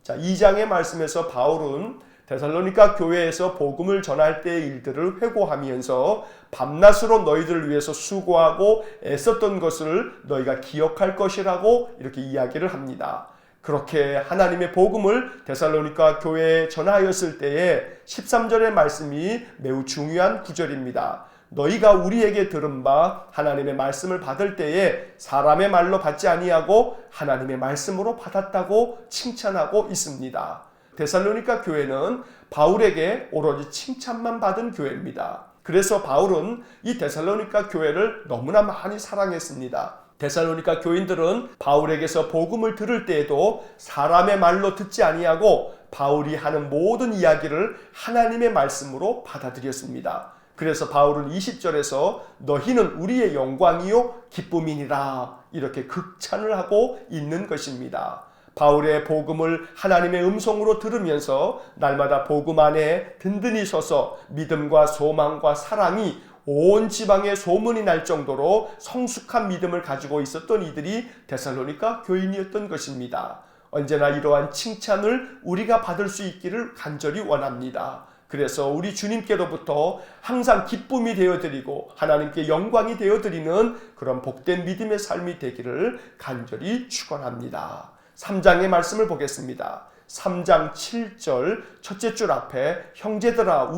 자, 2장의 말씀에서 바울은 데살로니가 교회에서 복음을 전할 때의 일들을 회고하면서 밤낮으로 너희들을 위해서 수고하고 애썼던 것을 너희가 기억할 것이라고 이렇게 이야기를 합니다. 그렇게 하나님의 복음을 데살로니가 교회에 전하였을 때에 13절의 말씀이 매우 중요한 구절입니다. 너희가 우리에게 들은 바 하나님의 말씀을 받을 때에 사람의 말로 받지 아니하고 하나님의 말씀으로 받았다고 칭찬하고 있습니다. 데살로니가 교회는 바울에게 오로지 칭찬만 받은 교회입니다. 그래서 바울은 이 데살로니가 교회를 너무나 많이 사랑했습니다. 데살로니가 교인들은 바울에게서 복음을 들을 때에도 사람의 말로 듣지 아니하고 바울이 하는 모든 이야기를 하나님의 말씀으로 받아들였습니다. 그래서 바울은 20절에서 너희는 우리의 영광이요 기쁨이니라 이렇게 극찬을 하고 있는 것입니다. 바울의 복음을 하나님의 음성으로 들으면서 날마다 복음 안에 든든히 서서 믿음과 소망과 사랑이 온 지방에 소문이 날 정도로 성숙한 믿음을 가지고 있었던 이들이 데살로니가 교인이었던 것입니다. 언제나 이러한 칭찬을 우리가 받을 수 있기를 간절히 원합니다. 그래서 우리 주님께로부터 항상 기쁨이 되어드리고 하나님께 영광이 되어드리는 그런 복된 믿음의 삶이 되기를 간절히 축원합니다. 3장의 말씀을 보겠습니다. 3장 7절 첫째 줄 앞에 형제들아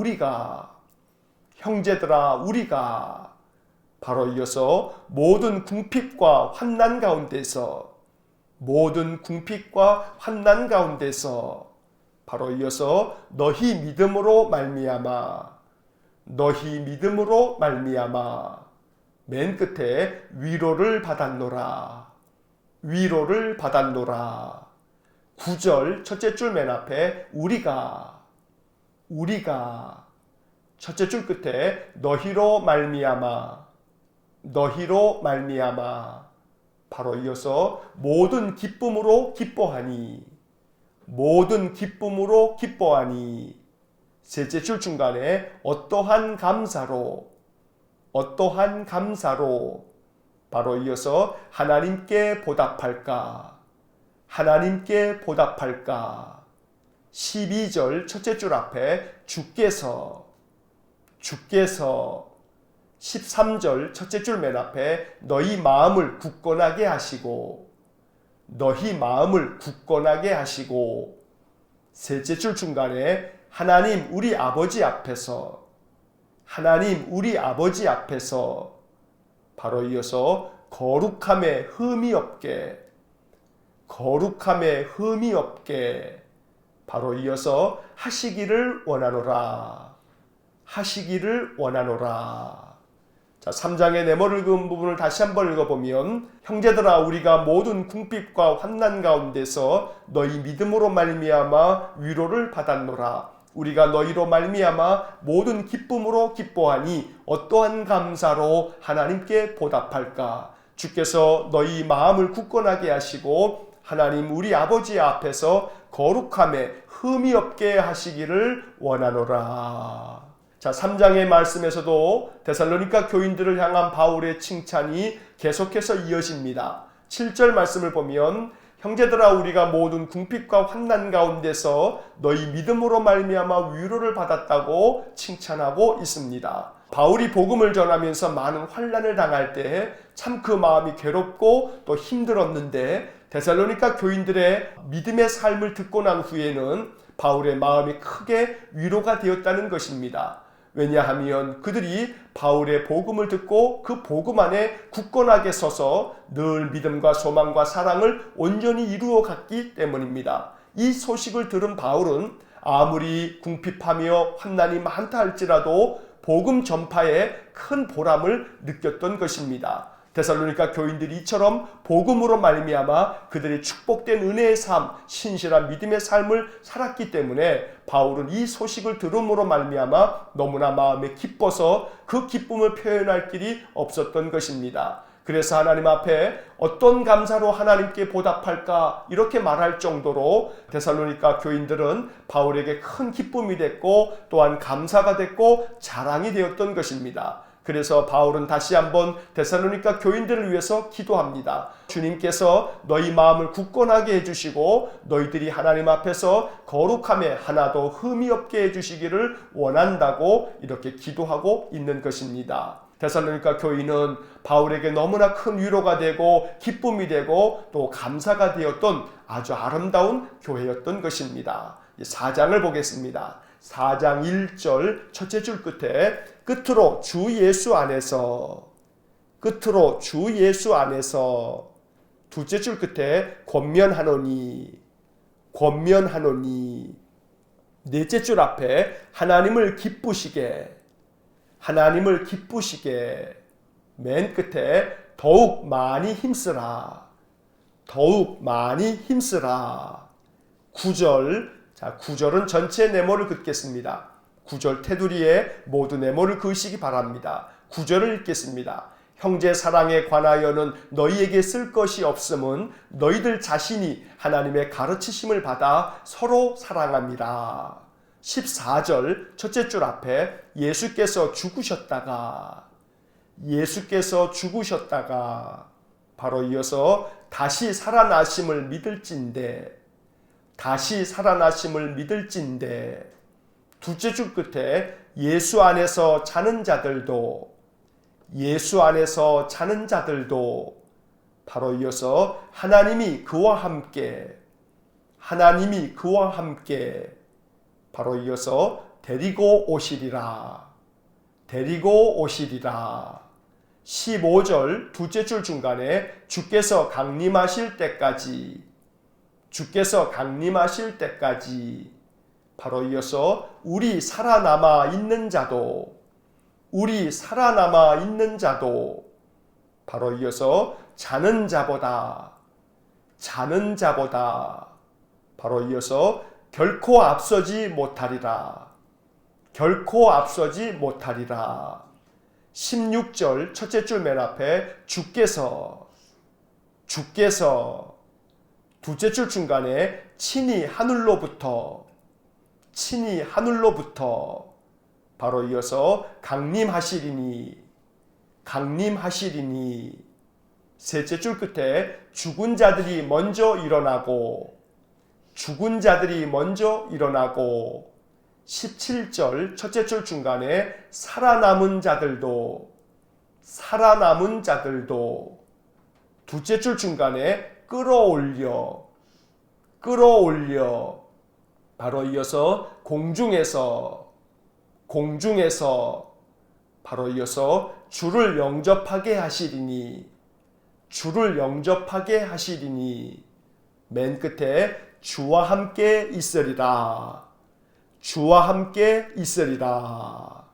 우리가 바로 이어서 모든 궁핍과 환난 가운데서 바로 이어서 너희 믿음으로 말미암아 맨 끝에 위로를 받았노라. 9절 첫째 줄 맨 앞에 우리가 첫째 줄 끝에 너희로 말미암아 바로 이어서 모든 기쁨으로 기뻐하니 셋째 줄 중간에 어떠한 감사로 바로 이어서 하나님께 보답할까 12절 첫째 줄 앞에 주께서 13절 첫째 줄 맨 앞에 너희 마음을 굳건하게 하시고 셋째 줄 중간에 하나님 우리 아버지 앞에서 바로 이어서 거룩함에 흠이 없게 바로 이어서 하시기를 원하노라. 자, 3장의 네모를 그은 부분을 다시 한번 읽어보면 형제들아 우리가 모든 궁핍과 환난 가운데서 너희 믿음으로 말미암아 위로를 받았노라. 우리가 너희로 말미암아 모든 기쁨으로 기뻐하니 어떠한 감사로 하나님께 보답할까. 주께서 너희 마음을 굳건하게 하시고 하나님 우리 아버지 앞에서 거룩함에 흠이 없게 하시기를 원하노라. 자, 3장의 말씀에서도 데살로니가 교인들을 향한 바울의 칭찬이 계속해서 이어집니다. 7절 말씀을 보면 형제들아 우리가 모든 궁핍과 환난 가운데서 너희 믿음으로 말미암아 위로를 받았다고 칭찬하고 있습니다. 바울이 복음을 전하면서 많은 환난을 당할 때 참 그 마음이 괴롭고 또 힘들었는데 데살로니가 교인들의 믿음의 삶을 듣고 난 후에는 바울의 마음이 크게 위로가 되었다는 것입니다. 왜냐하면 그들이 바울의 복음을 듣고 그 복음 안에 굳건하게 서서 늘 믿음과 소망과 사랑을 온전히 이루어 갔기 때문입니다. 이 소식을 들은 바울은 아무리 궁핍하며 환난이 많다 할지라도 복음 전파에 큰 보람을 느꼈던 것입니다. 데살로니가 교인들이 이처럼 복음으로 말미암아 그들이 축복된 은혜의 삶, 신실한 믿음의 삶을 살았기 때문에 바울은 이 소식을 들음으로 말미암아 너무나 마음에 기뻐서 그 기쁨을 표현할 길이 없었던 것입니다. 그래서 하나님 앞에 어떤 감사로 하나님께 보답할까 이렇게 말할 정도로 데살로니가 교인들은 바울에게 큰 기쁨이 됐고 또한 감사가 됐고 자랑이 되었던 것입니다. 그래서 바울은 다시 한번 데살로니가 교인들을 위해서 기도합니다. 주님께서 너희 마음을 굳건하게 해주시고 너희들이 하나님 앞에서 거룩함에 하나도 흠이 없게 해주시기를 원한다고 이렇게 기도하고 있는 것입니다. 데살로니가 교인은 바울에게 너무나 큰 위로가 되고 기쁨이 되고 또 감사가 되었던 아주 아름다운 교회였던 것입니다. 4장을 보겠습니다. 4장 1절 첫째 줄 끝으로 주 예수 안에서 둘째 줄 끝에 권면하노니 넷째 줄 앞에 하나님을 기쁘시게 맨 끝에 더욱 많이 힘쓰라 9절은 전체 네모를 긋겠습니다. 9절 테두리에 모두 네모를 그으시기 바랍니다. 9절을 읽겠습니다. 형제 사랑에 관하여는 너희에게 쓸 것이 없음은 너희들 자신이 하나님의 가르치심을 받아 서로 사랑합니다. 14절 첫째 줄 앞에 예수께서 죽으셨다가 바로 이어서 다시 살아나심을 믿을진대 둘째 줄 끝에 예수 안에서 자는 자들도 바로 이어서 하나님이 그와 함께 바로 이어서 데리고 오시리라 15절 둘째 줄 중간에 주께서 강림하실 때까지 바로 이어서 우리 살아남아 있는 자도 바로 이어서 자는 자보다 바로 이어서 결코 앞서지 못하리라 16절 첫째 줄 맨 앞에 주께서 둘째 줄 중간에 친히 하늘로부터 바로 이어서 강림하시리니 셋째 줄 끝에 죽은 자들이 먼저 일어나고 17절 첫째 줄 중간에 살아남은 자들도 둘째 줄 중간에 끌어올려 바로 이어서 공중에서 바로 이어서 주를 영접하게 하시리니 맨 끝에 주와 함께 있으리라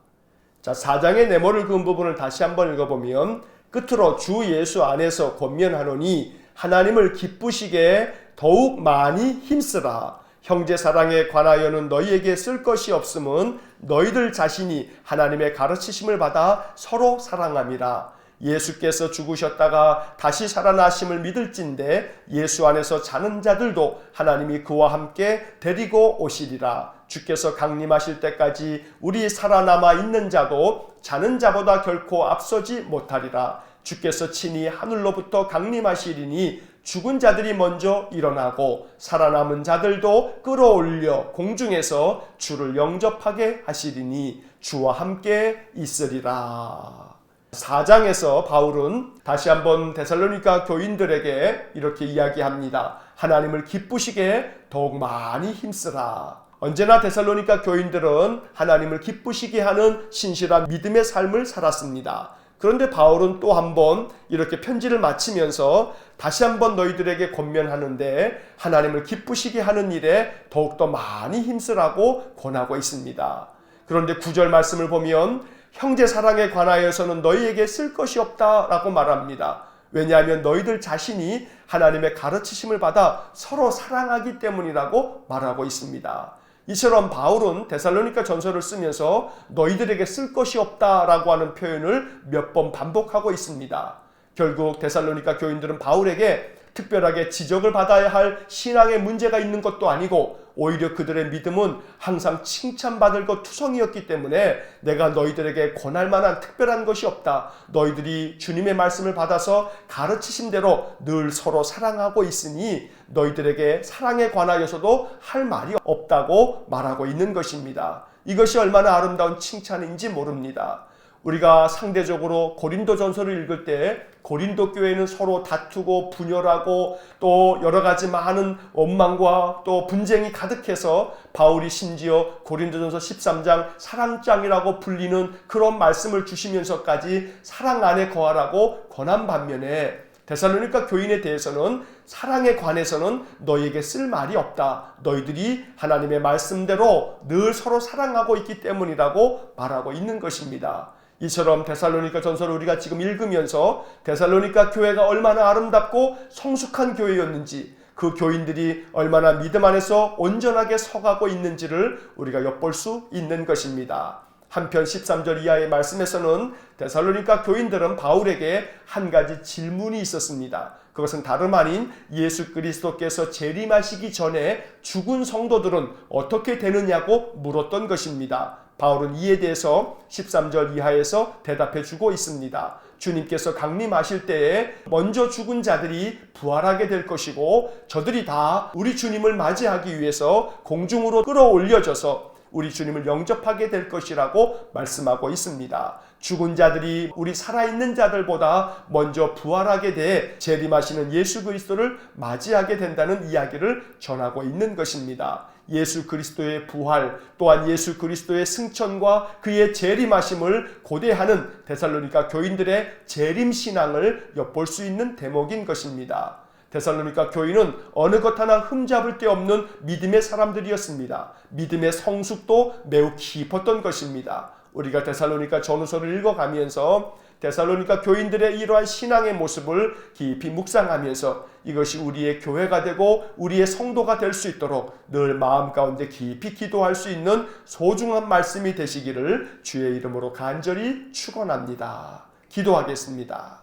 자, 4장의 네모를 그은 부분을 다시 한번 읽어보면 끝으로 주 예수 안에서 권면하노니 하나님을 기쁘시게 더욱 많이 힘쓰라 형제 사랑에 관하여는 너희에게 쓸 것이 없음은 너희들 자신이 하나님의 가르치심을 받아 서로 사랑함이라 예수께서 죽으셨다가 다시 살아나심을 믿을진대 예수 안에서 자는 자들도 하나님이 그와 함께 데리고 오시리라 주께서 강림하실 때까지 우리 살아남아 있는 자도 자는 자보다 결코 앞서지 못하리라 주께서 친히 하늘로부터 강림하시리니 죽은 자들이 먼저 일어나고 살아남은 자들도 끌어올려 공중에서 주를 영접하게 하시리니 주와 함께 있으리라. 4장에서 바울은 다시 한번 데살로니가 교인들에게 이렇게 이야기합니다. 하나님을 기쁘시게 더욱 많이 힘쓰라. 언제나 데살로니가 교인들은 하나님을 기쁘시게 하는 신실한 믿음의 삶을 살았습니다. 그런데 바울은 또 한번 이렇게 편지를 마치면서 다시 한번 너희들에게 권면하는데 하나님을 기쁘시게 하는 일에 더욱더 많이 힘쓰라고 권하고 있습니다. 그런데 9절 말씀을 보면 형제 사랑에 관하여서는 너희에게 쓸 것이 없다라고 말합니다. 왜냐하면 너희들 자신이 하나님의 가르치심을 받아 서로 사랑하기 때문이라고 말하고 있습니다. 이처럼 바울은 데살로니가 전서를 쓰면서 너희들에게 쓸 것이 없다라고 하는 표현을 몇 번 반복하고 있습니다. 결국 데살로니가 교인들은 바울에게 특별하게 지적을 받아야 할 신앙의 문제가 있는 것도 아니고 오히려 그들의 믿음은 항상 칭찬받을 것 투성이었기 때문에 내가 너희들에게 권할 만한 특별한 것이 없다. 너희들이 주님의 말씀을 받아서 가르치신 대로 늘 서로 사랑하고 있으니 너희들에게 사랑에 관하여서도 할 말이 없다고 말하고 있는 것입니다. 이것이 얼마나 아름다운 칭찬인지 모릅니다. 우리가 상대적으로 고린도 전서를 읽을 때 고린도 교회는 서로 다투고 분열하고 또 여러 가지 많은 원망과 또 분쟁이 가득해서 바울이 심지어 고린도전서 13장 사랑장이라고 불리는 그런 말씀을 주시면서까지 사랑 안에 거하라고 권한 반면에 데살로니가 교인에 대해서는 사랑에 관해서는 너희에게 쓸 말이 없다. 너희들이 하나님의 말씀대로 늘 서로 사랑하고 있기 때문이라고 말하고 있는 것입니다. 이처럼 데살로니가 전서를 우리가 지금 읽으면서 데살로니가 교회가 얼마나 아름답고 성숙한 교회였는지 그 교인들이 얼마나 믿음 안에서 온전하게 서가고 있는지를 우리가 엿볼 수 있는 것입니다. 한편 13절 이하의 말씀에서는 데살로니가 교인들은 바울에게 한 가지 질문이 있었습니다. 그것은 다름 아닌 예수 그리스도께서 재림하시기 전에 죽은 성도들은 어떻게 되느냐고 물었던 것입니다. 바울은 이에 대해서 13절 이하에서 대답해 주고 있습니다. 주님께서 강림하실 때에 먼저 죽은 자들이 부활하게 될 것이고 저들이 다 우리 주님을 맞이하기 위해서 공중으로 끌어올려져서 우리 주님을 영접하게 될 것이라고 말씀하고 있습니다. 죽은 자들이 우리 살아있는 자들보다 먼저 부활하게 돼 재림하시는 예수 그리스도를 맞이하게 된다는 이야기를 전하고 있는 것입니다. 예수 그리스도의 부활 또한 예수 그리스도의 승천과 그의 재림하심을 고대하는 데살로니가 교인들의 재림신앙을 엿볼 수 있는 대목인 것입니다. 데살로니가 교인은 어느 것 하나 흠잡을 데 없는 믿음의 사람들이었습니다. 믿음의 성숙도 매우 깊었던 것입니다. 우리가 데살로니가 전후서를 읽어가면서 데살로니가 교인들의 이러한 신앙의 모습을 깊이 묵상하면서 이것이 우리의 교회가 되고 우리의 성도가 될 수 있도록 늘 마음 가운데 깊이 기도할 수 있는 소중한 말씀이 되시기를 주의 이름으로 간절히 축원합니다. 기도하겠습니다.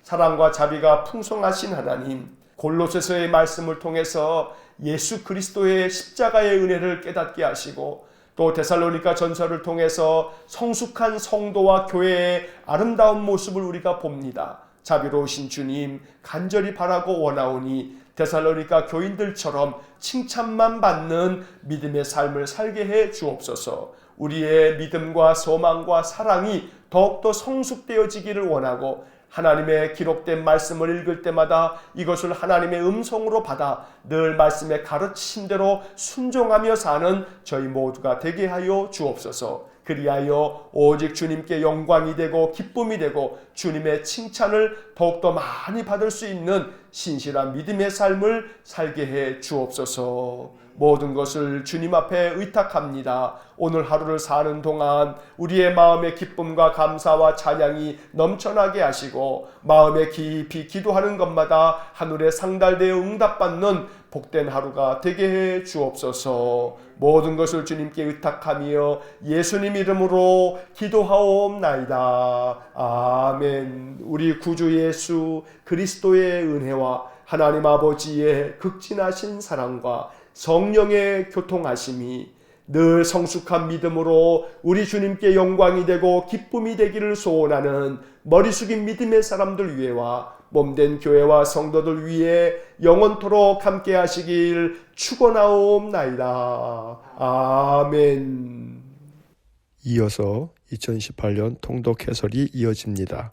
사랑과 자비가 풍성하신 하나님, 골로새서의 말씀을 통해서 예수 그리스도의 십자가의 은혜를 깨닫게 하시고 또 데살로니가 전서를 통해서 성숙한 성도와 교회의 아름다운 모습을 우리가 봅니다. 자비로우신 주님, 간절히 바라고 원하오니 데살로니가 교인들처럼 칭찬만 받는 믿음의 삶을 살게 해 주옵소서. 우리의 믿음과 소망과 사랑이 더욱더 성숙되어지기를 원하고 하나님의 기록된 말씀을 읽을 때마다 이것을 하나님의 음성으로 받아 늘 말씀의 가르치심대로 순종하며 사는 저희 모두가 되게 하여 주옵소서. 그리하여 오직 주님께 영광이 되고 기쁨이 되고 주님의 칭찬을 더욱더 많이 받을 수 있는 신실한 믿음의 삶을 살게 해 주옵소서. 모든 것을 주님 앞에 의탁합니다. 오늘 하루를 사는 동안 우리의 마음의 기쁨과 감사와 찬양이 넘쳐나게 하시고 마음에 깊이 기도하는 것마다 하늘에 상달되어 응답받는 복된 하루가 되게 해 주옵소서. 모든 것을 주님께 의탁하며 예수님 이름으로 기도하옵나이다. 아멘. 우리 구주 예수 그리스도의 은혜와 하나님 아버지의 극진하신 사랑과 성령의 교통하심이 늘 성숙한 믿음으로 우리 주님께 영광이 되고 기쁨이 되기를 소원하는 머리 숙인 믿음의 사람들 위에와 몸된 교회와 성도들 위에 영원토록 함께 하시길 축원하옵나이다. 아멘. 이어서 2018년 통독 해설이 이어집니다.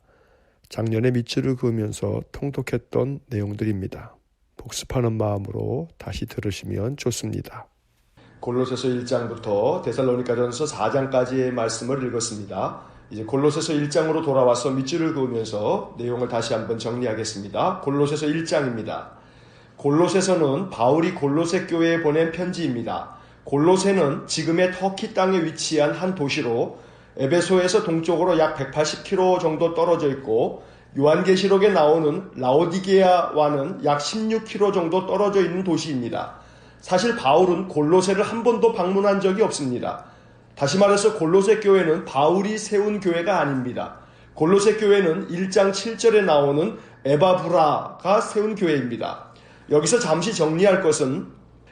작년에 밑줄을 그으면서 통독했던 내용들입니다. 복습하는 마음으로 다시 들으시면 좋습니다. 골로새서 1장부터 데살로니가전서 4장까지의 말씀을 읽었습니다. 이제 골로새서 1장으로 돌아와서 밑줄을 그으면서 내용을 다시 한번 정리하겠습니다. 골로새서 1장입니다. 골로새서는 바울이 골로새 교회에 보낸 편지입니다. 골로새는 지금의 터키 땅에 위치한 한 도시로 에베소에서 동쪽으로 약 180km 정도 떨어져 있고 요한계시록에 나오는 라오디게아와는 약 16km 정도 떨어져 있는 도시입니다. 사실 바울은 골로새를 한 번도 방문한 적이 없습니다. 다시 말해서 골로새 교회는 바울이 세운 교회가 아닙니다. 골로새 교회는 1장 7절에 나오는 에바브라가 세운 교회입니다. 여기서 잠시 정리할 것은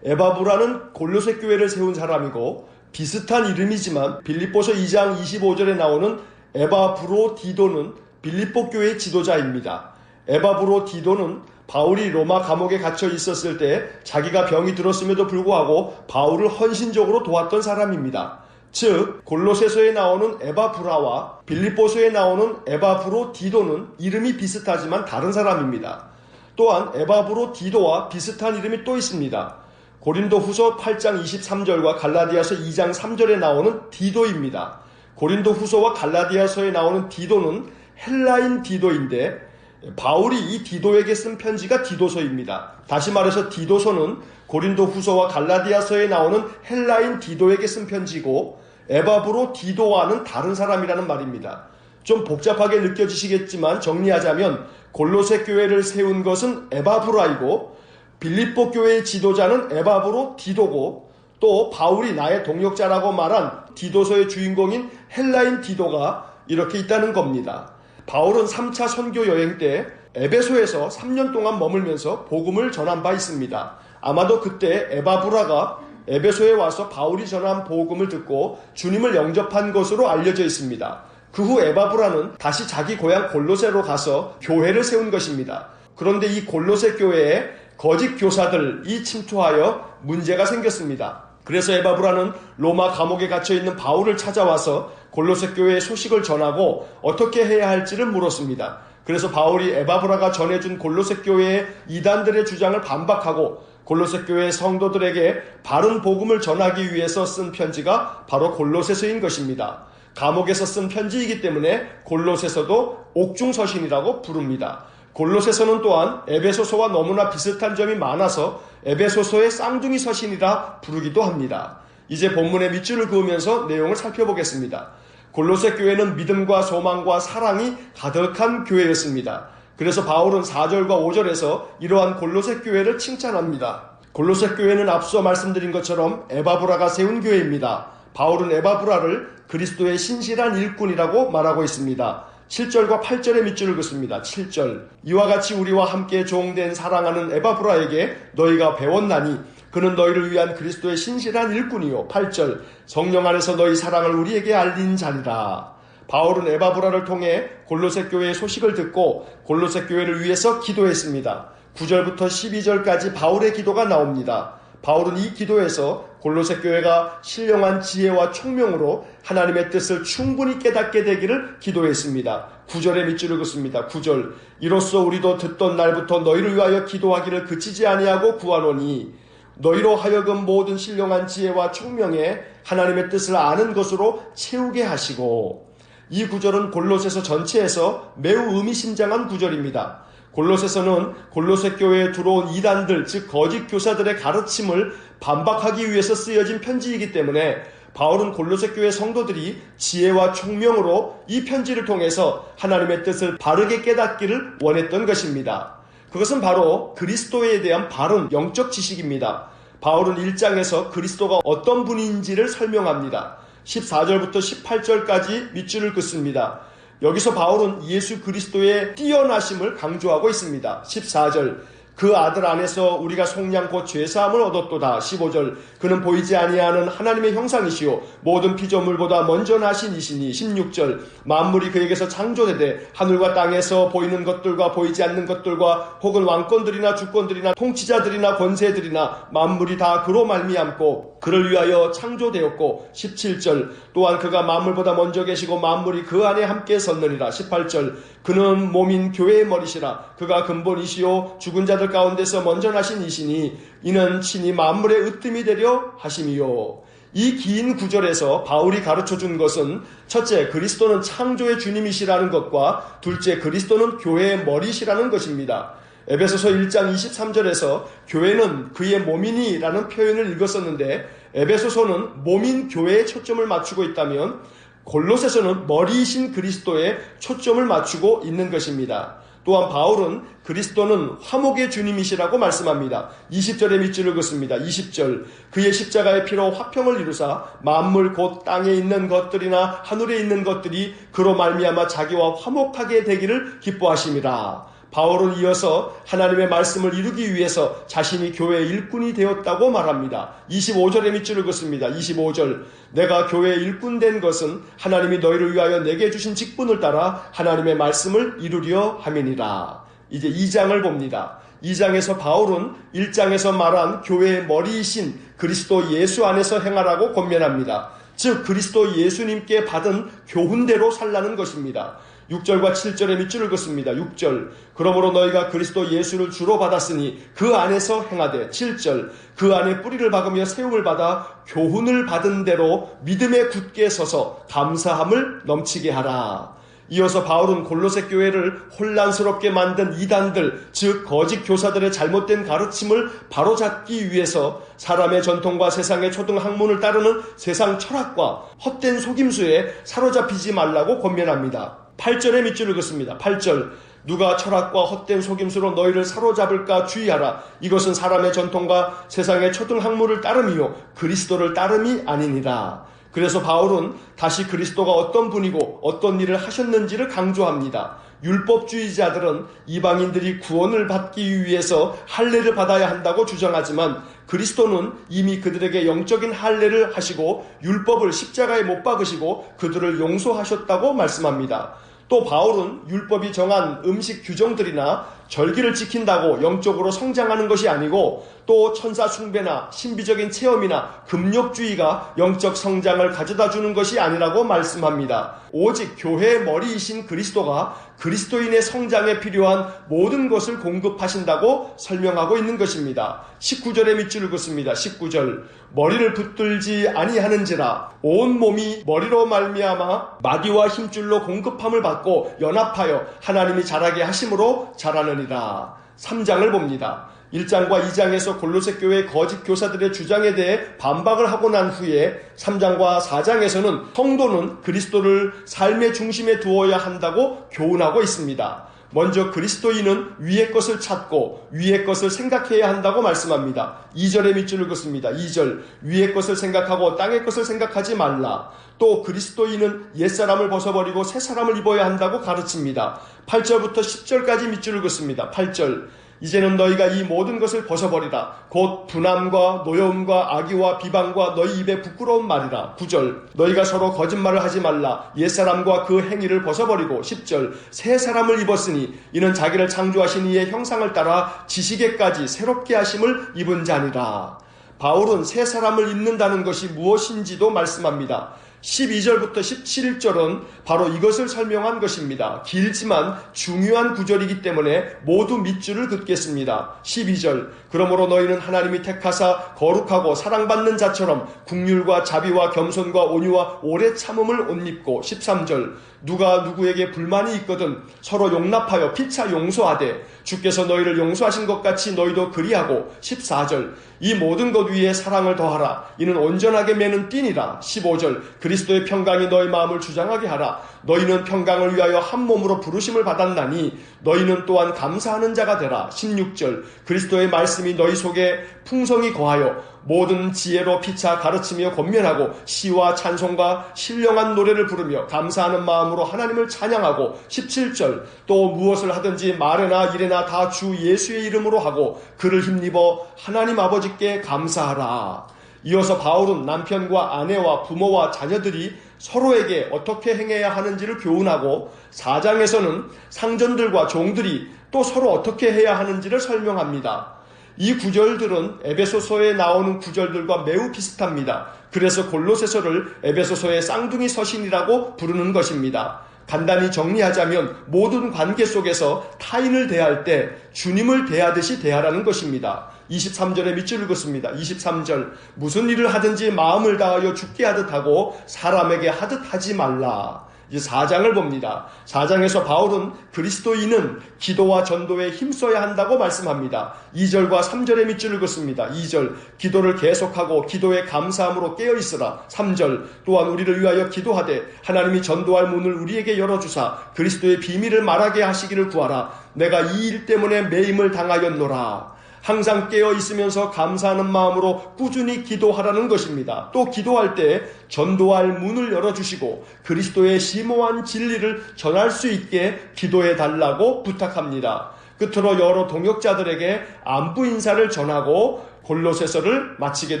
에바브라는 골로새 교회를 세운 사람이고 비슷한 이름이지만 빌립보서 2장 25절에 나오는 에바브로디도는 빌립보 교회의 지도자입니다. 에바브로디도는 바울이 로마 감옥에 갇혀 있었을 때 자기가 병이 들었음에도 불구하고 바울을 헌신적으로 도왔던 사람입니다. 즉 골로새서에 나오는 에바브라와 빌립보서에 나오는 에바브로디도는 이름이 비슷하지만 다른 사람입니다. 또한 에바브로디도와 비슷한 이름이 또 있습니다. 고린도후서 8장 23절과 갈라디아서 2장 3절에 나오는 디도입니다. 고린도후서와 갈라디아서에 나오는 디도는 헬라인 디도인데 바울이 이 디도에게 쓴 편지가 디도서입니다. 다시 말해서 디도서는 고린도후서와 갈라디아서에 나오는 헬라인 디도에게 쓴 편지고 에바브로디도와는 다른 사람이라는 말입니다. 좀 복잡하게 느껴지시겠지만 정리하자면 골로새 교회를 세운 것은 에바브라이고 빌립보 교회의 지도자는 에바브로디도고 또 바울이 나의 동역자라고 말한 디도서의 주인공인 헬라인 디도가 이렇게 있다는 겁니다. 바울은 3차 선교 여행 때 에베소에서 3년 동안 머물면서 복음을 전한 바 있습니다. 아마도 그때 에바브라가 에베소에 와서 바울이 전한 복음을 듣고 주님을 영접한 것으로 알려져 있습니다. 그 후 에바브라는 다시 자기 고향 골로새로 가서 교회를 세운 것입니다. 그런데 이 골로새 교회에 거짓 교사들이 침투하여 문제가 생겼습니다. 그래서 에바브라는 로마 감옥에 갇혀있는 바울을 찾아와서 골로새 교회의 소식을 전하고 어떻게 해야 할지를 물었습니다. 그래서 바울이 에바브라가 전해준 골로새 교회의 이단들의 주장을 반박하고 골로새 교회 성도들에게 바른 복음을 전하기 위해서 쓴 편지가 바로 골로새서인 것입니다. 감옥에서 쓴 편지이기 때문에 골로새서도 옥중서신이라고 부릅니다. 골로새서는 또한 에베소서와 너무나 비슷한 점이 많아서 에베소서의 쌍둥이 서신이라 부르기도 합니다. 이제 본문의 밑줄을 그으면서 내용을 살펴보겠습니다. 골로새 교회는 믿음과 소망과 사랑이 가득한 교회였습니다. 그래서 바울은 4절과 5절에서 이러한 골로새 교회를 칭찬합니다. 골로새 교회는 앞서 말씀드린 것처럼 에바브라가 세운 교회입니다. 바울은 에바브라를 그리스도의 신실한 일꾼이라고 말하고 있습니다. 7절과 8절의 밑줄을 긋습니다. 7절 이와 같이 우리와 함께 종된 사랑하는 에바브라에게 너희가 배웠나니 그는 너희를 위한 그리스도의 신실한 일꾼이요. 8절 성령 안에서 너희 사랑을 우리에게 알린 자리라. 바울은 에바브라를 통해 골로새 교회의 소식을 듣고 골로새 교회를 위해서 기도했습니다. 9절부터 12절까지 바울의 기도가 나옵니다. 바울은 이 기도에서 골로새 교회가 신령한 지혜와 총명으로 하나님의 뜻을 충분히 깨닫게 되기를 기도했습니다. 9절의 밑줄을 긋습니다. 9절 이로써 우리도 듣던 날부터 너희를 위하여 기도하기를 그치지 아니하고 구하노니 너희로 하여금 모든 신령한 지혜와 총명에 하나님의 뜻을 아는 것으로 채우게 하시고. 이 구절은 골로새서 전체에서 매우 의미심장한 구절입니다. 골로새서는 골로새 교회에 들어온 이단들, 즉 거짓 교사들의 가르침을 반박하기 위해서 쓰여진 편지이기 때문에 바울은 골로새 교회 성도들이 지혜와 총명으로 이 편지를 통해서 하나님의 뜻을 바르게 깨닫기를 원했던 것입니다. 그것은 바로 그리스도에 대한 바른 영적 지식입니다. 바울은 1장에서 그리스도가 어떤 분인지를 설명합니다. 14절부터 18절까지 밑줄을 긋습니다. 여기서 바울은 예수 그리스도의 뛰어나심을 강조하고 있습니다. 14절 그 아들 안에서 우리가 속량 곧 죄사함을 얻었도다. 15절 그는 보이지 아니하는 하나님의 형상이시요 모든 피조물보다 먼저 나신 이시니. 16절 만물이 그에게서 창조되되 하늘과 땅에서 보이는 것들과 보이지 않는 것들과 혹은 왕권들이나 주권들이나 통치자들이나 권세들이나 만물이 다 그로 말미암고 그를 위하여 창조되었고. 17절 또한 그가 만물보다 먼저 계시고 만물이 그 안에 함께 섰느니라. 18절 그는 몸인 교회의 머리시라. 그가 근본이시요 죽은 자들 가운데서 먼저 나신 이시니 이는 친히 만물의 으뜸이 되려 하심이요. 이 긴 구절에서 바울이 가르쳐준 것은 첫째, 그리스도는 창조의 주님이시라는 것과 둘째, 그리스도는 교회의 머리시라는 것입니다. 에베소서 1장 23절에서 교회는 그의 몸이니 라는 표현을 읽었었는데 에베소서는 몸인 교회에 초점을 맞추고 있다면 골로새서는 머리이신 그리스도에 초점을 맞추고 있는 것입니다. 또한 바울은 그리스도는 화목의 주님이시라고 말씀합니다. 20절의 밑줄을 긋습니다. 20절 그의 십자가의 피로 화평을 이루사 만물 곧 땅에 있는 것들이나 하늘에 있는 것들이 그로 말미암아 자기와 화목하게 되기를 기뻐하심이라. 바울은 이어서 하나님의 말씀을 이루기 위해서 자신이 교회의 일꾼이 되었다고 말합니다. 25절의 밑줄을 긋습니다. 25절 내가 교회의 일꾼 된 것은 하나님이 너희를 위하여 내게 주신 직분을 따라 하나님의 말씀을 이루려 함이니라. 이제 2장을 봅니다. 2장에서 바울은 1장에서 말한 교회의 머리이신 그리스도 예수 안에서 행하라고 권면합니다. 즉 그리스도 예수님께 받은 교훈대로 살라는 것입니다. 6절과 7절의 밑줄을 긋습니다. 6절 그러므로 너희가 그리스도 예수를 주로 받았으니 그 안에서 행하되 7절 그 안에 뿌리를 박으며 세움을 받아 교훈을 받은 대로 믿음에 굳게 서서 감사함을 넘치게 하라. 이어서 바울은 골로새 교회를 혼란스럽게 만든 이단들 즉 거짓 교사들의 잘못된 가르침을 바로잡기 위해서 사람의 전통과 세상의 초등학문을 따르는 세상 철학과 헛된 속임수에 사로잡히지 말라고 권면합니다. 8절의 밑줄을 긋습니다. 8절 누가 철학과 헛된 속임수로 너희를 사로잡을까 주의하라. 이것은 사람의 전통과 세상의 초등학문을 따름이요 그리스도를 따름이 아니니라. 그래서 바울은 다시 그리스도가 어떤 분이고 어떤 일을 하셨는지를 강조합니다. 율법주의자들은 이방인들이 구원을 받기 위해서 할례를 받아야 한다고 주장하지만 그리스도는 이미 그들에게 영적인 할례를 하시고 율법을 십자가에 못 박으시고 그들을 용서하셨다고 말씀합니다. 또 바울은 율법이 정한 음식 규정들이나 절기를 지킨다고 영적으로 성장하는 것이 아니고 또 천사 숭배나 신비적인 체험이나 금욕주의가 영적 성장을 가져다 주는 것이 아니라고 말씀합니다. 오직 교회의 머리이신 그리스도가 그리스도인의 성장에 필요한 모든 것을 공급하신다고 설명하고 있는 것입니다. 19절의 밑줄을 긋습니다. 19절 머리를 붙들지 아니하는지라 온 몸이 머리로 말미암아 마디와 힘줄로 공급함을 받고 연합하여 하나님이 자라게 하심으로 자라느니라. 3장을 봅니다. 1장과 2장에서 골로새 교회의 거짓 교사들의 주장에 대해 반박을 하고 난 후에 3장과 4장에서는 성도는 그리스도를 삶의 중심에 두어야 한다고 교훈하고 있습니다. 먼저 그리스도인은 위의 것을 찾고 위의 것을 생각해야 한다고 말씀합니다. 2절의 밑줄을 긋습니다. 2절 위의 것을 생각하고 땅의 것을 생각하지 말라. 또 그리스도인은 옛사람을 벗어버리고 새사람을 입어야 한다고 가르칩니다. 8절부터 10절까지 밑줄을 긋습니다. 8절 이제는 너희가 이 모든 것을 벗어버리라. 곧 분함과 노여움과 악의와 비방과 너희 입에 부끄러운 말이라. 9절 너희가 서로 거짓말을 하지 말라. 옛사람과 그 행위를 벗어버리고 10절 새 사람을 입었으니 이는 자기를 창조하신 이의 형상을 따라 지식에까지 새롭게 하심을 입은 자니라. 바울은 새 사람을 입는다는 것이 무엇인지도 말씀합니다. 12절부터 17절은 바로 이것을 설명한 것입니다. 길지만 중요한 구절이기 때문에 모두 밑줄을 긋겠습니다. 12절 그러므로 너희는 하나님이 택하사 거룩하고 사랑받는 자처럼 긍휼과 자비와 겸손과 온유와 오래 참음을 옷 입고 13절 누가 누구에게 불만이 있거든 서로 용납하여 피차 용서하되 주께서 너희를 용서하신 것 같이 너희도 그리하고 14절 이 모든 것 위에 사랑을 더하라. 이는 온전하게 매는 띠니라. 15절 그리스도의 평강이 너희 마음을 주장하게 하라. 너희는 평강을 위하여 한 몸으로 부르심을 받았나니 너희는 또한 감사하는 자가 되라. 16절 그리스도의 말씀이 너희 속에 풍성히 거하여 모든 지혜로 피차 가르치며 권면하고 시와 찬송과 신령한 노래를 부르며 감사하는 마음으로 하나님을 찬양하고 17절 또 무엇을 하든지 말에나 일에나 다 주 예수의 이름으로 하고 그를 힘입어 하나님 아버지께 감사하라. 이어서 바울은 남편과 아내와 부모와 자녀들이 서로에게 어떻게 행해야 하는지를 교훈하고 4장에서는 상전들과 종들이 또 서로 어떻게 해야 하는지를 설명합니다. 이 구절들은 에베소서에 나오는 구절들과 매우 비슷합니다. 그래서 골로새서를 에베소서의 쌍둥이 서신이라고 부르는 것입니다. 간단히 정리하자면 모든 관계 속에서 타인을 대할 때 주님을 대하듯이 대하라는 것입니다. 23절에 밑줄을 긋습니다. 23절 무슨 일을 하든지 마음을 다하여 죽게 하듯 하고 사람에게 하듯 하지 말라. 이제 4장을 봅니다. 4장에서 바울은 그리스도인은 기도와 전도에 힘써야 한다고 말씀합니다. 2절과 3절의 밑줄을 긋습니다. 2절 기도를 계속하고 기도에 감사함으로 깨어있으라. 3절 또한 우리를 위하여 기도하되 하나님이 전도할 문을 우리에게 열어주사 그리스도의 비밀을 말하게 하시기를 구하라. 내가 이 일 때문에 매임을 당하였노라. 항상 깨어 있으면서 감사하는 마음으로 꾸준히 기도하라는 것입니다. 또 기도할 때 전도할 문을 열어주시고 그리스도의 심오한 진리를 전할 수 있게 기도해 달라고 부탁합니다. 끝으로 여러 동역자들에게 안부 인사를 전하고 골로새서를 마치게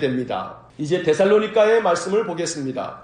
됩니다. 이제 데살로니가의 말씀을 보겠습니다.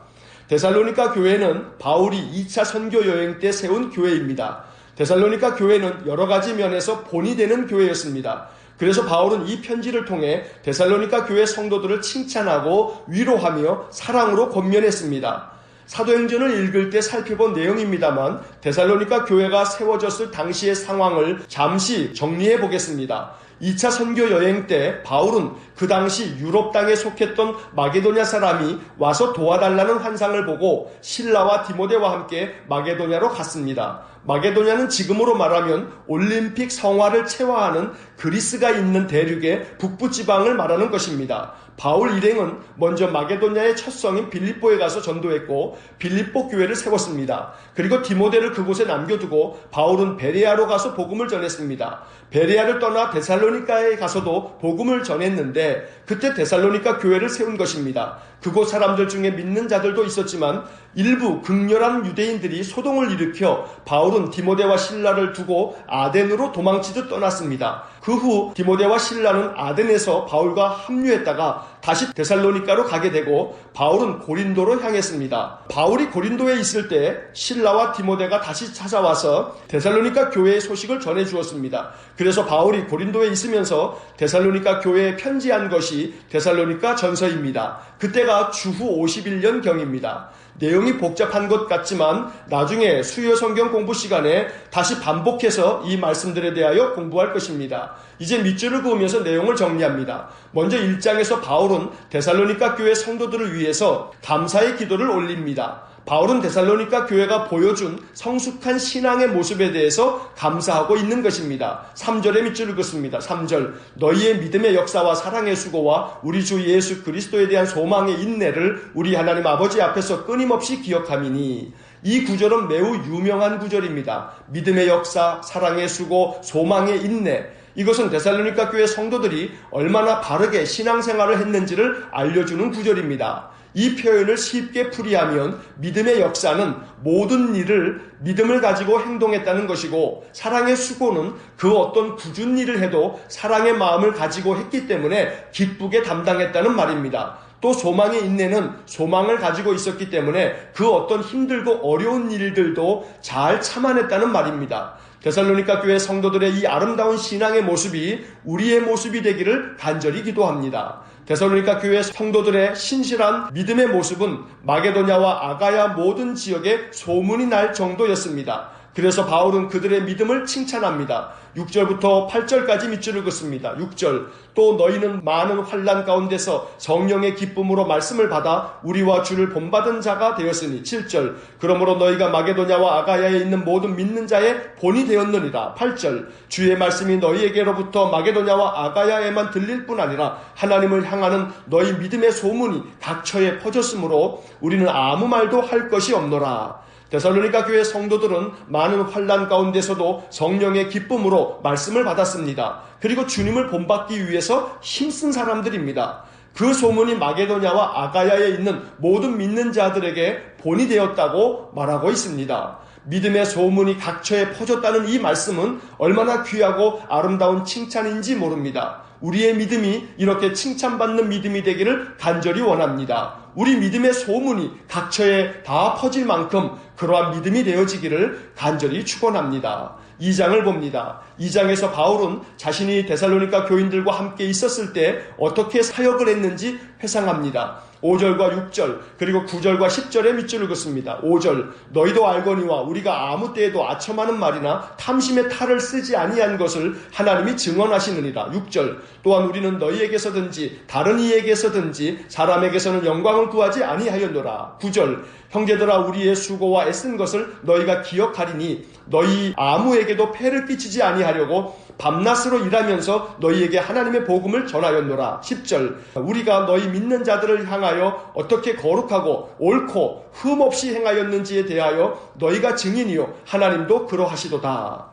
데살로니가 교회는 바울이 2차 선교 여행 때 세운 교회입니다. 데살로니가 교회는 여러 가지 면에서 본이 되는 교회였습니다. 그래서 바울은 이 편지를 통해 데살로니가 교회 성도들을 칭찬하고 위로하며 사랑으로 권면했습니다. 사도행전을 읽을 때 살펴본 내용입니다만 데살로니가 교회가 세워졌을 당시의 상황을 잠시 정리해 보겠습니다. 2차 선교 여행 때 바울은 그 당시 유럽 땅에 속했던 마게도냐 사람이 와서 도와달라는 환상을 보고 실라와 디모데와 함께 마게도냐로 갔습니다. 마게도냐는 지금으로 말하면 올림픽 성화를 체화하는 그리스가 있는 대륙의 북부 지방을 말하는 것입니다. 바울 일행은 먼저 마게도냐의 첫 성인 빌립보에 가서 전도했고 빌립보 교회를 세웠습니다. 그리고 디모데를 그곳에 남겨두고 바울은 베레아로 가서 복음을 전했습니다. 베레아를 떠나 데살로니가에 가서도 복음을 전했는데 그때 데살로니가 교회를 세운 것입니다. 그곳 사람들 중에 믿는 자들도 있었지만 일부 극렬한 유대인들이 소동을 일으켜 바울은 디모데와 실라를 두고 아덴으로 도망치듯 떠났습니다. 그 후 디모데와 실라는 아덴에서 바울과 합류했다가 다시 데살로니가로 가게 되고 바울은 고린도로 향했습니다. 바울이 고린도에 있을 때 실라와 디모데가 다시 찾아와서 데살로니가 교회의 소식을 전해 주었습니다. 그래서 바울이 고린도에 있으면서 데살로니가 교회에 편지한 것이 데살로니가 전서입니다. 그때가 주후 51년경입니다. 내용이 복잡한 것 같지만 나중에 수요 성경 공부 시간에 다시 반복해서 이 말씀들에 대하여 공부할 것입니다. 이제 밑줄을 그으면서 내용을 정리합니다. 먼저 1장에서 바울은 데살로니가 교회 성도들을 위해서 감사의 기도를 올립니다. 바울은 데살로니가 교회가 보여준 성숙한 신앙의 모습에 대해서 감사하고 있는 것입니다. 3절의 밑줄을 긋습니다. 3절 너희의 믿음의 역사와 사랑의 수고와 우리 주 예수 그리스도에 대한 소망의 인내를 우리 하나님 아버지 앞에서 끊임없이 기억함이니. 이 구절은 매우 유명한 구절입니다. 믿음의 역사, 사랑의 수고, 소망의 인내. 이것은 데살로니가 교회 성도들이 얼마나 바르게 신앙생활을 했는지를 알려주는 구절입니다. 이 표현을 쉽게 풀이하면 믿음의 역사는 모든 일을 믿음을 가지고 행동했다는 것이고 사랑의 수고는 그 어떤 굳은 일을 해도 사랑의 마음을 가지고 했기 때문에 기쁘게 담당했다는 말입니다. 또 소망의 인내는 소망을 가지고 있었기 때문에 그 어떤 힘들고 어려운 일들도 잘 참아냈다는 말입니다. 데살로니가 교회 성도들의 이 아름다운 신앙의 모습이 우리의 모습이 되기를 간절히 기도합니다. 데살로니가 교회 성도들의 신실한 믿음의 모습은 마게도냐와 아가야 모든 지역에 소문이 날 정도였습니다. 그래서 바울은 그들의 믿음을 칭찬합니다. 6절부터 8절까지 밑줄을 긋습니다. 6절 또 너희는 많은 환난 가운데서 성령의 기쁨으로 말씀을 받아 우리와 주를 본받은 자가 되었으니. 7절 그러므로 너희가 마게도냐와 아가야에 있는 모든 믿는 자의 본이 되었느니라. 8절 주의 말씀이 너희에게로부터 마게도냐와 아가야에만 들릴 뿐 아니라 하나님을 향하는 너희 믿음의 소문이 각처에 퍼졌으므로 우리는 아무 말도 할 것이 없노라. 데살로니가 교회 성도들은 많은 환난 가운데서도 성령의 기쁨으로 말씀을 받았습니다. 그리고 주님을 본받기 위해서 힘쓴 사람들입니다. 그 소문이 마게도냐와 아가야에 있는 모든 믿는 자들에게 본이 되었다고 말하고 있습니다. 믿음의 소문이 각처에 퍼졌다는 이 말씀은 얼마나 귀하고 아름다운 칭찬인지 모릅니다. 우리의 믿음이 이렇게 칭찬받는 믿음이 되기를 간절히 원합니다. 우리 믿음의 소문이 각처에 다 퍼질 만큼 그러한 믿음이 되어지기를 간절히 축원합니다. 2장을 봅니다. 2장에서 바울은 자신이 데살로니가 교인들과 함께 있었을 때 어떻게 사역을 했는지 회상합니다. 5절과 6절 그리고 9절과 10절의 밑줄을 긋습니다. 5절 너희도 알거니와 우리가 아무 때에도 아첨하는 말이나 탐심의 탈을 쓰지 아니한 것을 하나님이 증언하시느니라. 6절 또한 우리는 너희에게서든지 다른 이에게서든지 사람에게서는 영광을 구하지 아니하였노라. 9절 형제들아 우리의 수고와 애쓴 것을 너희가 기억하리니 너희 아무에게도 폐를 끼치지 아니하려고 밤낮으로 일하면서 너희에게 하나님의 복음을 전하였노라. 10절 우리가 너희 믿는 자들을 향하여 어떻게 거룩하고 옳고 흠없이 행하였는지에 대하여 너희가 증인이요 하나님도 그러하시도다.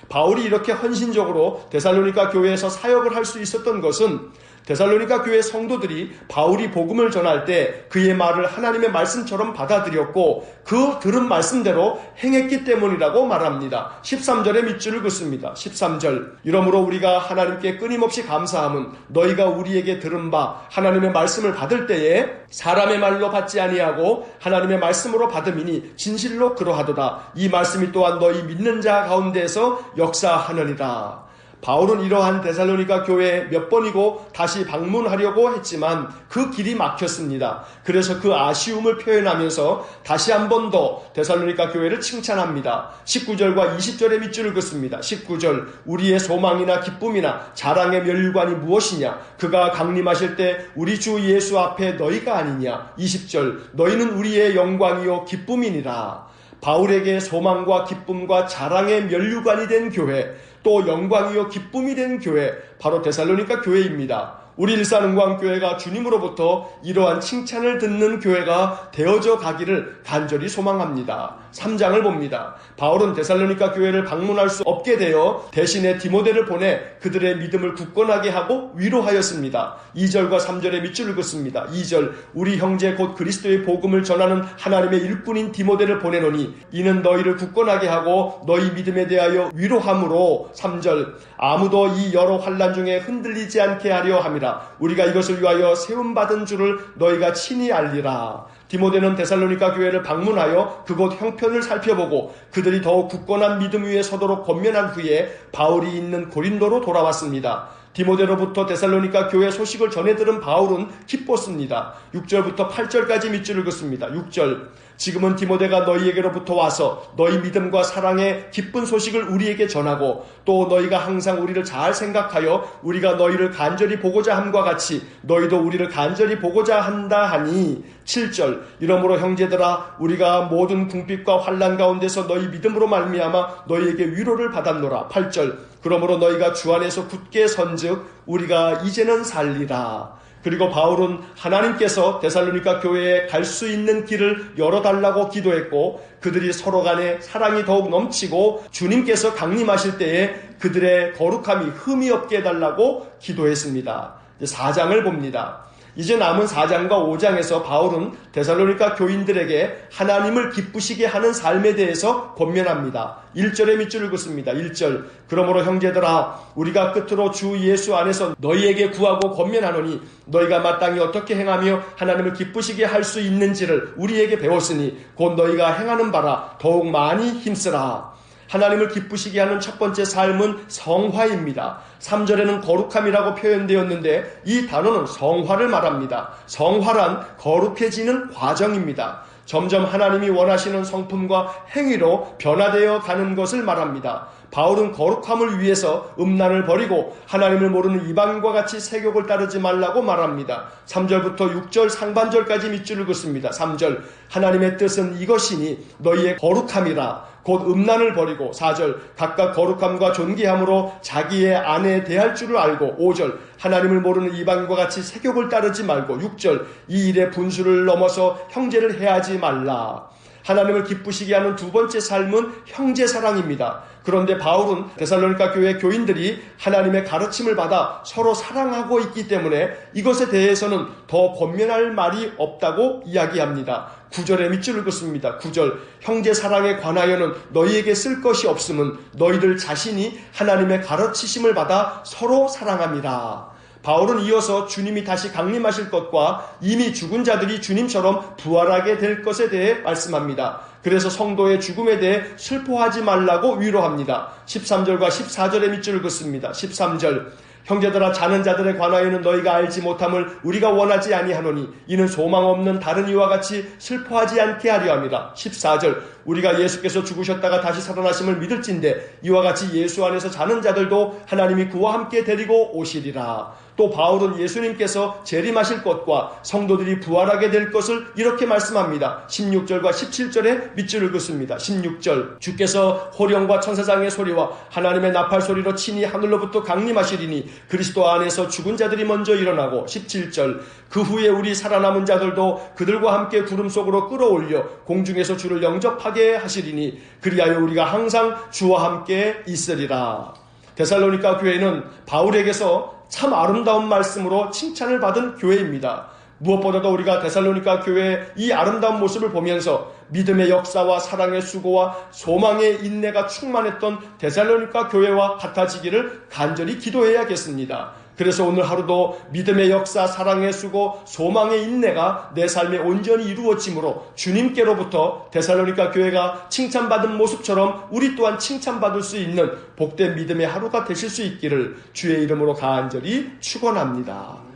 바울이 이렇게 헌신적으로 데살로니가 교회에서 사역을 할 수 있었던 것은 데살로니가 교회 성도들이 바울이 복음을 전할 때 그의 말을 하나님의 말씀처럼 받아들였고 그 들은 말씀대로 행했기 때문이라고 말합니다. 13절의 밑줄을 긋습니다. 13절 이러므로 우리가 하나님께 끊임없이 감사함은 너희가 우리에게 들은 바 하나님의 말씀을 받을 때에 사람의 말로 받지 아니하고 하나님의 말씀으로 받음이니 진실로 그러하도다. 이 말씀이 또한 너희 믿는 자 가운데에서 역사하느니라. 바울은 이러한 데살로니가 교회에 몇 번이고 다시 방문하려고 했지만 그 길이 막혔습니다. 그래서 그 아쉬움을 표현하면서 다시 한 번 더 데살로니가 교회를 칭찬합니다. 19절과 20절의 밑줄을 긋습니다. 19절 우리의 소망이나 기쁨이나 자랑의 면류관이 무엇이냐? 그가 강림하실 때 우리 주 예수 앞에 너희가 아니냐? 20절 너희는 우리의 영광이요 기쁨이니라. 바울에게 소망과 기쁨과 자랑의 면류관이 된 교회, 또 영광이요 기쁨이 된 교회, 바로 데살로니가 교회입니다. 우리 일산응광교회가 주님으로부터 이러한 칭찬을 듣는 교회가 되어져 가기를 간절히 소망합니다. 3장을 봅니다. 바울은 데살로니가 교회를 방문할 수 없게 되어 대신에 디모데를 보내 그들의 믿음을 굳건하게 하고 위로하였습니다. 2절과 3절의 밑줄을 긋습니다. 2절 우리 형제 곧 그리스도의 복음을 전하는 하나님의 일꾼인 디모데를 보내노니 이는 너희를 굳건하게 하고 너희 믿음에 대하여 위로함으로 3절 아무도 이 여러 환난 중에 흔들리지 않게 하려 함이라. 우리가 이것을 위하여 세움받은 줄을 너희가 친히 알리라. 디모데는 데살로니가 교회를 방문하여 그곳 형편을 살펴보고 그들이 더욱 굳건한 믿음 위에 서도록 권면한 후에 바울이 있는 고린도로 돌아왔습니다. 디모데로부터 데살로니가 교회 소식을 전해 들은 바울은 기뻤습니다. 6절부터 8절까지 밑줄을 긋습니다. 6절 지금은 디모데가 너희에게로부터 와서 너희 믿음과 사랑의 기쁜 소식을 우리에게 전하고 또 너희가 항상 우리를 잘 생각하여 우리가 너희를 간절히 보고자 함과 같이 너희도 우리를 간절히 보고자 한다 하니 7절 이러므로 형제들아 우리가 모든 궁핍과 환난 가운데서 너희 믿음으로 말미암아 너희에게 위로를 받았노라. 8절 그러므로 너희가 주 안에서 굳게 선즉 우리가 이제는 살리라. 그리고 바울은 하나님께서 데살로니가 교회에 갈 수 있는 길을 열어달라고 기도했고 그들이 서로 간에 사랑이 더욱 넘치고 주님께서 강림하실 때에 그들의 거룩함이 흠이 없게 해달라고 기도했습니다. 4장을 봅니다. 이제 남은 4장과 5장에서 바울은 데살로니가 교인들에게 하나님을 기쁘시게 하는 삶에 대해서 권면합니다. 1절의 밑줄을 긋습니다. 1절 그러므로 형제들아 우리가 끝으로 주 예수 안에서 너희에게 구하고 권면하노니 너희가 마땅히 어떻게 행하며 하나님을 기쁘시게 할 수 있는지를 우리에게 배웠으니 곧 너희가 행하는 바라 더욱 많이 힘쓰라. 하나님을 기쁘시게 하는 첫 번째 삶은 성화입니다. 3절에는 거룩함이라고 표현되었는데 이 단어는 성화를 말합니다. 성화란 거룩해지는 과정입니다. 점점 하나님이 원하시는 성품과 행위로 변화되어 가는 것을 말합니다. 바울은 거룩함을 위해서 음란을 버리고 하나님을 모르는 이방인과 같이 세욕을 따르지 말라고 말합니다. 3절부터 6절 상반절까지 밑줄을 긋습니다. 3절 하나님의 뜻은 이것이니 너희의 거룩함이라 곧 음란을 버리고 4절 각각 거룩함과 존귀함으로 자기의 아내에 대할 줄을 알고 5절 하나님을 모르는 이방인과 같이 세욕을 따르지 말고 6절 이 일의 분수를 넘어서 형제를 해하지 말라. 하나님을 기쁘시게 하는 두 번째 삶은 형제 사랑입니다. 그런데 바울은 데살로니가 교회 교인들이 하나님의 가르침을 받아 서로 사랑하고 있기 때문에 이것에 대해서는 더 권면할 말이 없다고 이야기합니다. 9절에 밑줄을 긋습니다. 9절 형제 사랑에 관하여는 너희에게 쓸 것이 없음은 너희들 자신이 하나님의 가르치심을 받아 서로 사랑함이라. 바울은 이어서 주님이 다시 강림하실 것과 이미 죽은 자들이 주님처럼 부활하게 될 것에 대해 말씀합니다. 그래서 성도의 죽음에 대해 슬퍼하지 말라고 위로합니다. 13절과 14절의 밑줄을 긋습니다. 13절 형제들아, 자는 자들에 관하여는 너희가 알지 못함을 우리가 원하지 아니하노니 이는 소망 없는 다른 이와 같이 슬퍼하지 않게 하려 함이라. 14절, 우리가 예수께서 죽으셨다가 다시 살아나심을 믿을진대 이와 같이 예수 안에서 자는 자들도 하나님이 그와 함께 데리고 오시리라. 또 바울은 예수님께서 재림하실 것과 성도들이 부활하게 될 것을 이렇게 말씀합니다. 16절과 17절에 밑줄을 긋습니다. 16절, 주께서 호령과 천사장의 소리와 하나님의 나팔 소리로 친히 하늘로부터 강림하시리니 그리스도 안에서 죽은 자들이 먼저 일어나고. 17절, 그 후에 우리 살아남은 자들도 그들과 함께 구름 속으로 끌어올려 공중에서 주를 영접하게 하시리니 그리하여 우리가 항상 주와 함께 있으리라. 데살로니가 교회는 바울에게서 참 아름다운 말씀으로 칭찬을 받은 교회입니다. 무엇보다도 우리가 데살로니가 교회의 이 아름다운 모습을 보면서 믿음의 역사와 사랑의 수고와 소망의 인내가 충만했던 데살로니가 교회와 같아지기를 간절히 기도해야겠습니다. 그래서 오늘 하루도 믿음의 역사, 사랑의 수고, 소망의 인내가 내 삶에 온전히 이루어짐으로 주님께로부터 데살로니가 교회가 칭찬받은 모습처럼 우리 또한 칭찬받을 수 있는 복된 믿음의 하루가 되실 수 있기를 주의 이름으로 간절히 축원합니다.